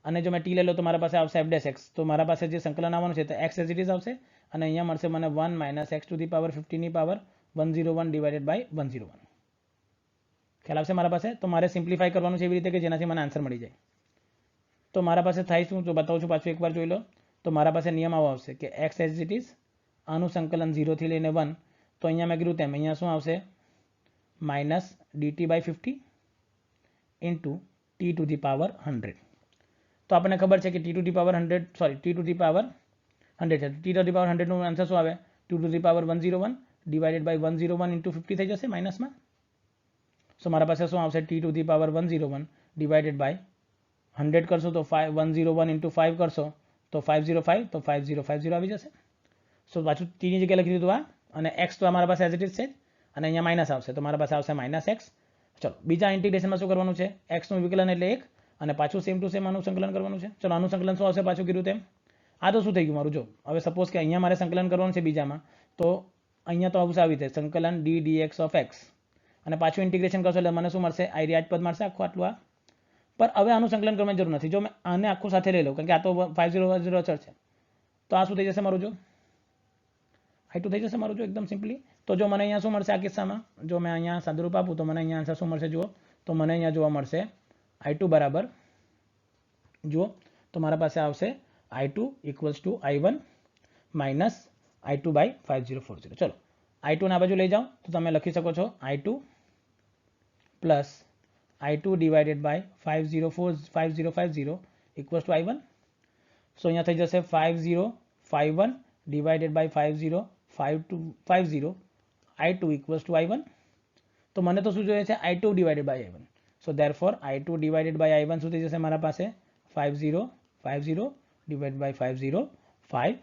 અને જો મેં t લઈ લો તો મારા પાસે આવશે f dash x. તો મારા પાસે જે સંકલન આવવાનું છે તો x as it is આવશે અને અહીંયા મળશે મને 1 minus x to the power 50 ની પાવર 101 ડિવાઇડેડ બાય 101. ખ્યાલ આવશે મારા પાસે. તો મારે સિમ્પ્લિફાય કરવાનું છે એવી રીતે કે જેનાથી મને આન્સર મળી જાય. તો મારા પાસે થાય શું, જો બતાવું છું પાછું એકવાર જોઈ લો. તો મારા પાસે નિયમ આવો આવશે કે x as it is આનું સંકલન 0 થી લઈને 1 તો અહીંયા મેં કીધું તેમ અહીંયા શું આવશે minus dt by 50 into t to the power 100. તો આપણને ખબર છે કે t to the power 100 sorry t to the power 100 છે. t ટુ ધી પાવર 100 નું આન્સર શું આવે, 2 to the power 101 divided by 101 into 50 થઈ જશે માઇનસમાં. સો મારા પાસે શું આવશે, t to the power 101 divided by 100 કરશો તો 101 ઇન્ટુ 5 કરશો તો 505 તો 5050 આવી જશે. સો પાછું t ની જગ્યાએ લખી દીધું આ અને x તો અમારા પાસે એઝ ઇટ ઇઝ છે અને અહીંયા માઇનસ આવશે તો મારા પાસે આવશે માઇનસ x. ચલો બીજા ઇન્ટિગ્રેશનમાં શું કરવાનું છે, x નું વિકલન એટલે 1 અને પાછું સેમ ટુ સેમ આનું સંકલન કરવાનું છે. ચલો આનું સંકલન શું આવશે પાછું કીધું તેમ. આ તો શું થઈ ગયું મારું, જો હવે સપોઝ કે અહીંયા મારે સંકલન કરવાનું છે બીજામાં તો અહીંયા તો આવશે આવી રીતે સંકલન d dx of x અને પાછું ઇન્ટિગ્રેશન કરશો એટલે મને શું મળશે, આ પદ મળશે આખું આટલું આ. પર હવે આનું સંકલન કરવાની જરૂર નથી. જો મેં આને આખું સાથે લઈ લઉં કારણ કે આ તો 50 અચળ છે તો આ શું થઈ જશે મારું, જો I2 થઈ જશે મારું જો એકદમ સિમ્પલી. તો જો મને અહીંયા શું મળશે આ કિસ્સામાં, જો મેં અહીંયા સાદુરૂપ આપું તો મને અહીંયા આન્સર શું મળશે જુઓ. તો મને અહીંયા જોવા મળશે I2 બરાબર જુઓ તો મારા પાસે આવશે I2 equals to I1 minus I2 by 5040. ચલો I2 ના બાજુ લઈ જાઓ તો તમે લખી શકો છો I2 plus I2 divided by 5050 equals to I1. So અહીંયા થઈ જશે 5051 divided by 5050 I2 equals to I1. તો મને તો શું જોઈએ છે I2 divided by I1. So therefore I2 divided by I1 શું થઈ જશે મારા પાસે 50 50 ડિવાઇડ બાય 50 51.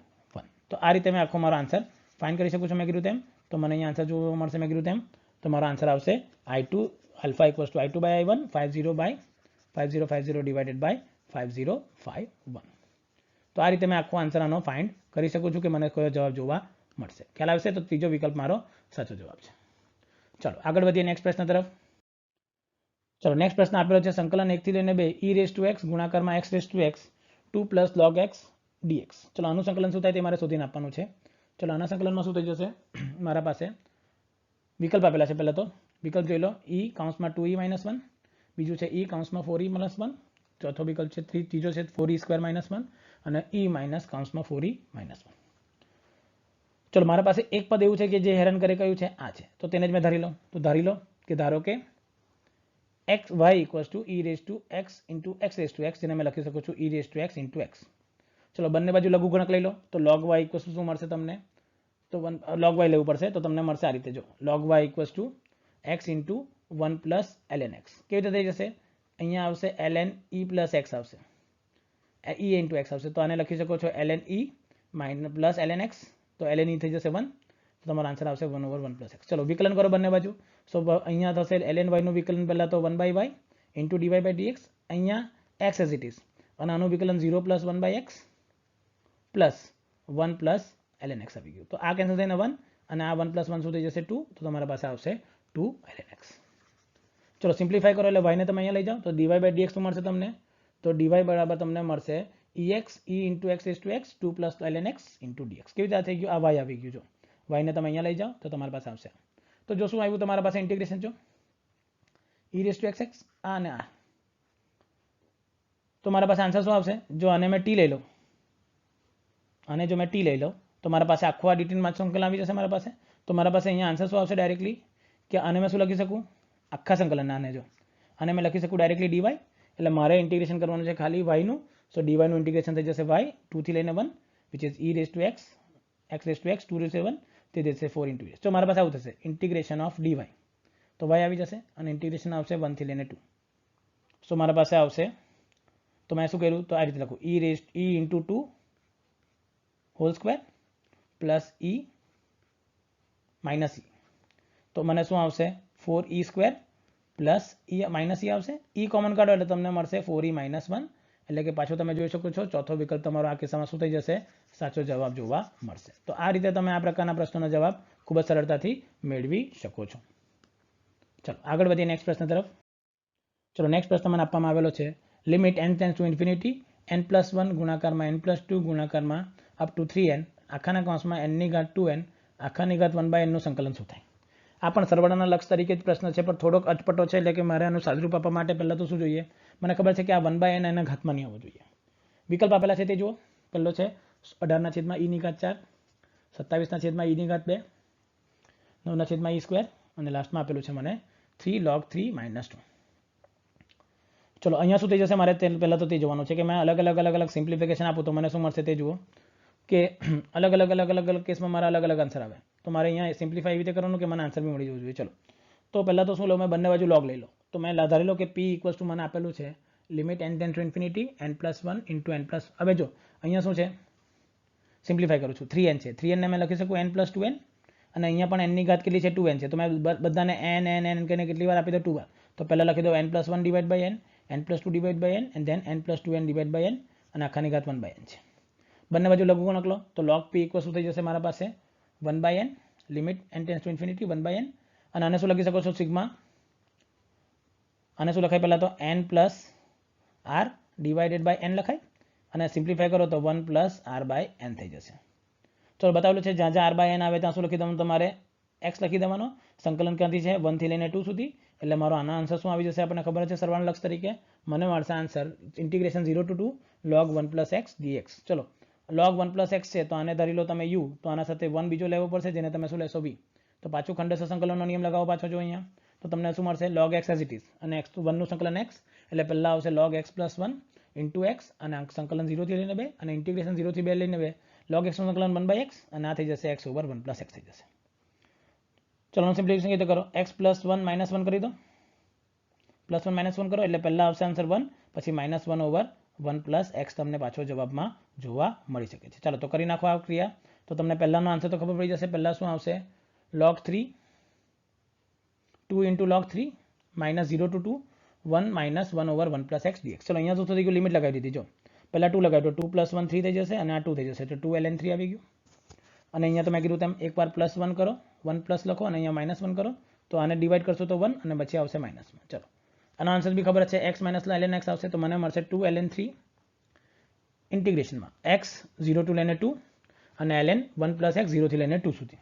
તો આ રીતે મેં આખો મારો આન્સર ફાઇન્ડ કરી શકું છું. મેં કીધું તેમ તો મને અહીંયા આન્સર જોવા મળશે. મેં કીધું તેમ તો મારો આન્સર આવશે I2 alpha equals to I2 by I1 50 by 5050 divided by 5051. તો આ રીતે મેં આખો આન્સર આનો ફાઇન્ડ કરી શકું છું કે મને કયો જવાબ જોવા મળશે. ખ્યાલ આવશે? તો ત્રીજો વિકલ્પ મારો સાચો જવાબ છે. ચલો આગળ વધીએ નેક્સ્ટ પ્રશ્ન તરફ. ચલો નેક્સ્ટ પ્રશ્ન આપેલો છે સંકલન 1 થી લઈને 2 e રેઝ ટુ x ગુણાકારમાં x raise to x 2 plus log x dx. ચલો આનું સંકલન શું થાય તે મારે શોધીને આપવાનું છે. ચલો આના સંકલનમાં શું થઈ જશે મારા પાસે વિકલ્પ આપેલા છે. પહેલાં તો વિકલ્પ જોઈ લો e કૌંસમાં 2e માઇનસ 1, બીજું છે e કૌંસમાં 4e પ્લસ 1, ચોથો વિકલ્પ છે ત્રીજો છે 4e સ્ક્વેર માઇનસ 1 અને e માઇનસ કૌંસમાં 4e માઇનસ 1. ચલો મારા પાસે એક પદ એવું છે કે જે હેરાન કરે કયું છે આ છે, તો તેને જ મેં ધારી લો. તો ધારી લો કે ધારો કે x y equals to e raise to x into x raise to x, જેને મેં લખી શકું છું e raise to x into x. ચલો બંને બાજુ લઘુગુણક લઈ લો. તો log y ઇક્વલ્સ ટુ શું મળશે તમને? તો log y લેવું પડશે. તો તમને મળશે આ રીતે, જો log y equals two x into 1 plus ln x. કેવી રીતે થઈ જશે? અહીંયા આવશે ln e પ્લસ x આવશે, e ઇન્ટુ x આવશે. તો આને લખી શકો છો ln e minus plus ln x. તો ln e થઈ જશે 1. તો તમારો આન્સર આવશે 1/1 પ્લસ x. ચલો વિકલન કરો બંને બાજુ. સો અહીંયા થશે ln y નું વિકલન પહેલાં તો 1/y into dy by dx. અહીંયા x એઝ ઇટ ઇઝ અને આનું વિકલન 0 plus 1/x plus 1 plus ln x આવી ગયું. તો આ કેન્સલ થઈને 1 અને આ 1 પ્લસ 1 શું થઈ જશે 2. તો તમારા પાસે આવશે 2 ln x. ચલો સિમ્પ્લિફાય કરો એટલે y ને તમે અહીંયા લઈ જાઓ તો dy બાય dx શું મળશે તમને? તો dy બરાબર તમને મળશે ex e into x raise to x 2 plus ln x into dx. કેવી રીતે થઈ ગયું? આ y આવી ગયું. જો y ને તમે અહીંયા લઈ જાઓ તો તમારી પાસે આવશે. તો જો શું આવ્યું તમારા પાસે ઇન્ટિગ્રેશન, જો e રેઝ ટુ xx આ અને આ. તો મારા પાસે આન્સર શું આવશે? જો આને મેં t લઈ લઉં, અને જો મેં t લઈ લઉં તો મારા પાસે આખું આ ડીટીમાં સંકલન આવી જશે મારા પાસે. તો મારા પાસે અહીંયા આન્સર શું આવશે ડાયરેક્ટલી કે આને મેં શું લખી શકું? આખા સંકલન આને જો આને મેં લખી શકું ડાયરેક્ટલી dy. એટલે મારે ઇન્ટિગ્રેશન કરવાનું છે ખાલી y નું. સો dy નું ઇન્ટિગ્રેશન થઈ જશે y 2 થી લઈને 1 which is e raise to x raise to x 2 raise to 1 તે જશે 4 ઇન્ટુ s. તો મારા પાસે આવું થશે ઇન્ટિગ્રેશન ઓફ dy. તો y આવી જશે અને ઇન્ટિગ્રેશન આવશે 1 થી લઈને 2. સો મારા પાસે આવશે, તો મેં શું કર્યું તો આ રીતે લખું e into 2 whole square plus e minus e. તો મને શું આવશે 4e square plus e minus e આવશે. e કોમન કાઢો એટલે તમને મળશે 4e માઇનસ 1. એટલે કે પાછો તમે જોઈ શકો છો ચોથો વિકલ્પ તમારો આ કિસ્સામાં શું થઈ જશે? સાચો જવાબ જોવા મળશે. તો આ રીતે તમે આ પ્રકારના પ્રશ્નોનો જવાબ ખૂબ જ સરળતાથી મેળવી શકો છો. ચલો આગળ વધીએ નેક્સ્ટ પ્રશ્ન તરફ. ચલો નેક્સ્ટ પ્રશ્ન મને આપવામાં આવેલો છે limit n tends to infinity n+1 ગુણાકારમાં n+2 ગુણાકારમાં અપ ટુ 3n આખાના કૌંસમાં n ની ઘાત 2n આખાની ઘાત 1/n નું સંકલન શું થાય? આ પણ સરવાળાના લક્ષ તરીકે જ પ્રશ્ન છે, પણ થોડોક અટપટો છે. એટલે કે મારે આનું સાદુરૂપ આપવા માટે પહેલાં તો શું જોઈએ? મને ખબર છે કે આ 1/n એના ઘાતમાં નહીં આવવો જોઈએ. વિકલ્પ આપેલા છે તે જુઓ. પહેલો છે 18/e ની ઘાત 4, 27/e ની ઘાત 2, 9/e સ્ક્વેર અને લાસ્ટમાં આપેલું છે મને 3 log 3 માઇનસ 2. ચલો અહીંયા શું થઈ જશે મારે પહેલાં તો તે જોવાનું છે કે મેં અલગ અલગ સિમ્પ્લિફિકેશન આપું તો મને શું મળશે તે જુઓ કે અલગ અલગ કેસમાં મારા અલગ અલગ આન્સર આવે. તો મારે અહીંયા સિમ્પ્લિફાય એવી રીતે કરવાનું કે મને આન્સર બી મળી જવું જોઈએ. ચલો તો પહેલાં તો શું લઉં મેં બંને બાજુ log લઈ લો. તો મેં ધારી લો કે p ઇક્વલ્સ ટુ મને આપેલું છે limit n tend two infinity n+1 into n+. હવે જો અહીંયા શું છે સિમ્પ્લિફાય કરું છું 3n છે. 3n ને મેં લખી શકું n+2n અને અહીંયા પણ n ની ઘાત કેટલી છે 2n છે. તો મેં બધાને n કરીને કેટલી વાર આપી દો 2 વાર. તો પહેલાં લખી દો n+1 divide by n, n+2 divide by n and then n+2n divide by n અને આખાની ઘાત 1/n છે. બંને બાજુ લઘુગુણક લો તો log p ઇક્વલ્સ શું થઈ જશે મારા પાસે 1/n limit n tends to infinity 1/n. અને આને શું લખી શકો છો સિગ્મા. આને શું લખાય પહેલાં તો n plus r divided by n લખાય અને સિમ્પ્લિફાય કરો તો 1 પ્લસ r બાય n થઈ જશે. ચલો બતાવેલું છે જ્યાં જ્યાં r બાય n આવે ત્યાં શું લખી દેવાનું? તમારે x લખી દેવાનો. સંકલન ક્યાંથી છે 1 થી લઈને 2 સુધી. એટલે મારો આનો આન્સર શું આવી જશે આપણને ખબર છે સરવાળા લક્ષ તરીકે. મને મળશે answer integration 0 to 2 log 1 plus x dx. ચલો log 1 પ્લસ x છે તો આને ધરી લો તમે u, તો આના સાથે 1 બીજો લેવો પડશે જેને તમે શું લેશો v. તો પાછું ખંડેશ સંકલનનો નિયમ લગાવો પાછો જો અહીંયા. તો તમને શું મળશે log x as it is અને x to 1 નું સંકલન x એટલે પહેલાં આવશે log x plus 1 into x અને સંકલન 0 થી લઈને 2 અને ઇન્ટિગ્રેશન 0 થી 2 લઈને 2 log x નું સંકલન 1/x અને આ થઈ જશે x ઓવર 1 પ્લસ x થઈ જશે. ચલો સિમ્પ્લિફિકેશન કઈ રીતે કરો? x પ્લસ 1 માઇનસ 1 કરી દો +1 -1 કરો એટલે પહેલાં આવશે આન્સર 1, પછી -1/1 + x તમને પાછો જવાબમાં જોવા મળી શકે છે. ચાલો તો કરી નાખો આ ક્રિયા. તો તમને પહેલાંનો આન્સર તો ખબર પડી જશે. પહેલાં શું આવશે? log 3 2 × log 3 -0 to 2 1 - 1/1 + x dx. ચલો અહીંયા શું થઈ ગયું? લિમિટ લગાવી દીધી. જો પહેલાં 2 લગાવ્યું તો 2 + 1 3 થઈ જશે અને આ 2 થઈ જશે તો 2 ln 3 આવી ગયું. અને અહીંયા તો મેં કીધું તેમ એકવાર +1 કરો, 1 પ્લસ લખો અને અહીંયા -1 કરો તો આને ડિવાઈડ કરશો તો 1 અને પછી આવશે -1. ચલો આનો આન્સર બી ખબર છે. x - ln x આવશે તો મને મળશે 2 ln 3 ઇન્ટિગ્રેશનમાં x 0 to લઈને 2 અને ln 1 + x 0 થી લઈને 2 સુધી.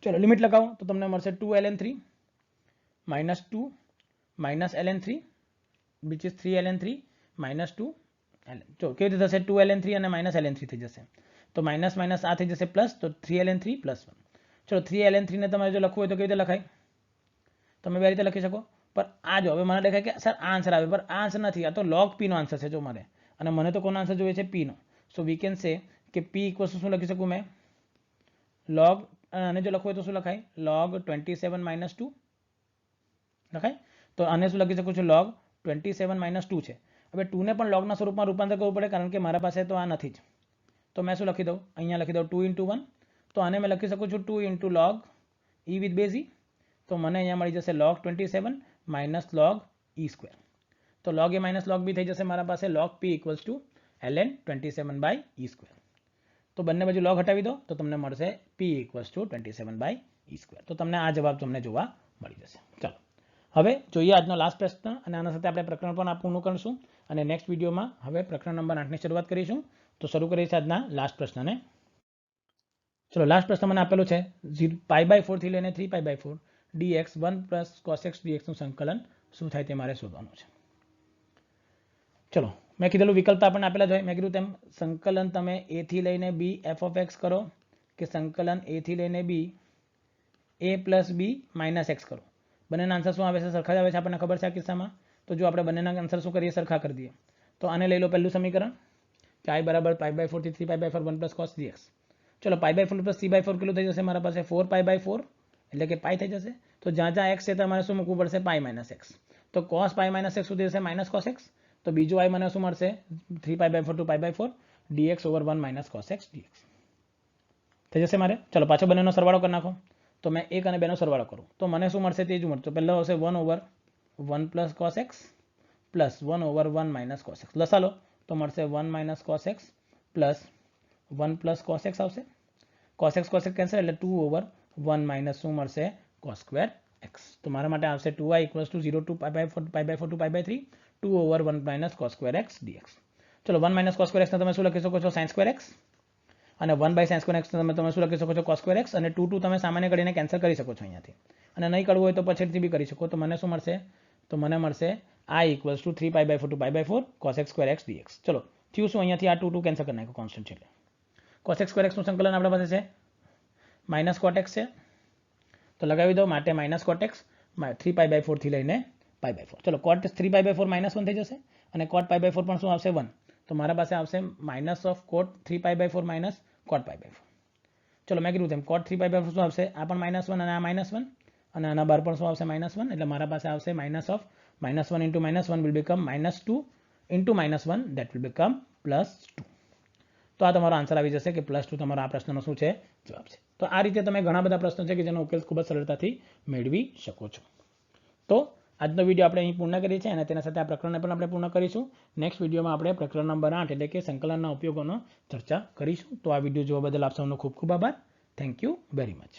ચલો લિમિટ લગાવો તો તમને મળશે 2 ln 3 -2 ln 3 which is 3 ln 3 -2 ln. જો કેવી રીતે થશે? 2 ln 3 અને -ln 3 થઈ જશે તો માઇનસ આ થઈ જશે પ્લસ તો 3 ln 3 +1. ચલો 3 ln 3 ને તમારે જો લખવું હોય તો કેવી રીતે લખાય? તમે બે રીતે લખી શકો. પણ આ જો હવે મને દેખાય કે સર આ આન્સર આવે, પણ આ આન્સર નથી, આ તો log p નો આન્સર છે જો મારે, અને મને તો કોનો આન્સર જોઈએ છે? p no. So we can say કે p = શું લખી શકું મેં? log, અને જો લખવું હોય તો શું લખાય? log 27 - 2 લખાય. તો આને શું લખી શકું છું? log 27 - 2 છે. હવે 2 ને પણ logના સ્વરૂપમાં રૂપાંતર કરવું પડે કારણ કે મારા પાસે તો આ નથી જ. તો મેં શું લખી દઉં? અહીંયા લખી દઉં 2 × 1. તો આને મેં લખી શકું છું 2 × log e with base e. તો મને અહીંયા મળી જશે log 27 - log e². તો log a - log b થઈ જશે મારા પાસે. log p = ln 27/e². તો બંને બાજુ log હટાવી દો તો તમને મળશે p = 27/e². તો તમને આ જવાબ તમને જોવા મળી જશે. ચાલો હવે જોઈએ આજનો લાસ્ટ પ્રશ્ન, અને આના સાથે આપણે પ્રકરણ પણ પૂર્ણ કરીશું અને નેક્સ્ટ વિડીયોમાં હવે પ્રકરણ નંબર 8ની શરૂઆત કરીશું. તો શરૂ કરીએ છીએ આજના લાસ્ટ પ્રશ્નને. ચલો લાસ્ટ પ્રશ્ન મને આપેલું છે π/4 થી લઈને 3π/4 dx 1 + cos x dx નું સંકલન શું થાય તે મારે શોધવાનું છે. ચલો મેં કીધેલું વિકલ્પ આપણને આપેલા જ હોય. મેં કીધું તેમ સંકલન તમે a થી લઈને b f(x) કરો કે સંકલન a થી લઈને b a + b - x કરો. બંનેના આન્સર શું આવે છે? સરખા જ આવે છે, આપણને ખબર છે આ કિસ્સામાં. તો જો આપણે બંનેના આન્સર શું કરીએ? સરખા કરી દઈએ. તો આને લઈ લો પહેલું સમીકરણ કે i = π/4 થી 3π/4 1 + cos dx. ચલો π/4 + 3/4 કેટલું થઈ જશે મારા પાસે? 4π/4 એટલે કે પાઈ થઈ જશે. તો જ્યાં x છે તમારે શું મૂકવું પડશે? π - x. તો cos π - x સુધી જશે -cos x. તો બીજું i મને શું મળશે? 3π/4 to π/4 dx / 1 - cos x dx થઈ જશે મારે. ચલો પાછો બંનેનો સરવાળો કરી નાખો. તો મેં 1 અને 2 નો સરવાળો કરું તો મને શું મળશે? તે જ મળશે. તો પહેલાં આવશે 1/1 + cos x + 1/1 - cos x. લસાલો તો મળશે 1 - cos x + 1 + cos x આવશે. cos x કેન્સલ એટલે 2/1 - શું મળશે? cos² x. તો મારા માટે આવશે 2i = 0 to π/4 to π/3 2/1 - cos² x dx. ચલો 1 - cos² x ને તમે શું લખી શકો છો? sin² x. અને 1/sin² x તમે શું લખી શકો છો? cos² x. અને 2 તમે સામાન્ય કરીને કેન્સલ કરી શકો છો અહીંયાથી. અને નહીં કરવું હોય તો પછીથી બી કરી શકો. તો મને શું મળશે? તો મને મળશે i = 3π/4 to π/4 cos x² x dx. ચલો થયું શું? અહીંયાથી આ 2 કેન્સલ કરી નાખો કોન્સ્ટન્ટ છે એટલે. cos x² x નું સંકલન આપણા પાસે છે -cot x છે. તો લગાવી દો માટે -cot x 3π/4 થી લઈને π/4. ચલો cot 3π/4 -1 થઈ જશે અને cot π/4 પણ શું આવશે? 1. તો મારા પાસે આવશે -cot 3π/4 - cot π/4. ચલો મેં કીધું તેમ cot 3π/4 શું આવશે? આ પણ -1 અને આ -1 અને આના બાર પણ શું આવશે? -1. એટલે મારા પાસે આવશે -1 × -1 will become -2 × -1 that will become +2. તો આ તમારો આન્સર આવી જશે કે +2 તમારો આ પ્રશ્નનો શું છે? જવાબ છે. તો આ રીતે તમે ઘણા બધા પ્રશ્નો છે કે જેનો ઉકેલ ખૂબ જ સરળતાથી મેળવી શકો છો. તો આજનો વિડીયો આપણે અહીં પૂર્ણ કરીએ છીએ અને તેના સાથે આ પ્રકરણને પણ આપણે પૂર્ણ કરીશું. નેક્સ્ટ વિડીયોમાં આપણે પ્રકરણ નંબર 8 એટલે કે સંકલનના ઉપયોગોનો ચર્ચા કરીશું. તો આ વિડીયો જોવા બદલ આપ સૌનો ખૂબ ખૂબ આભાર. Thank you very much.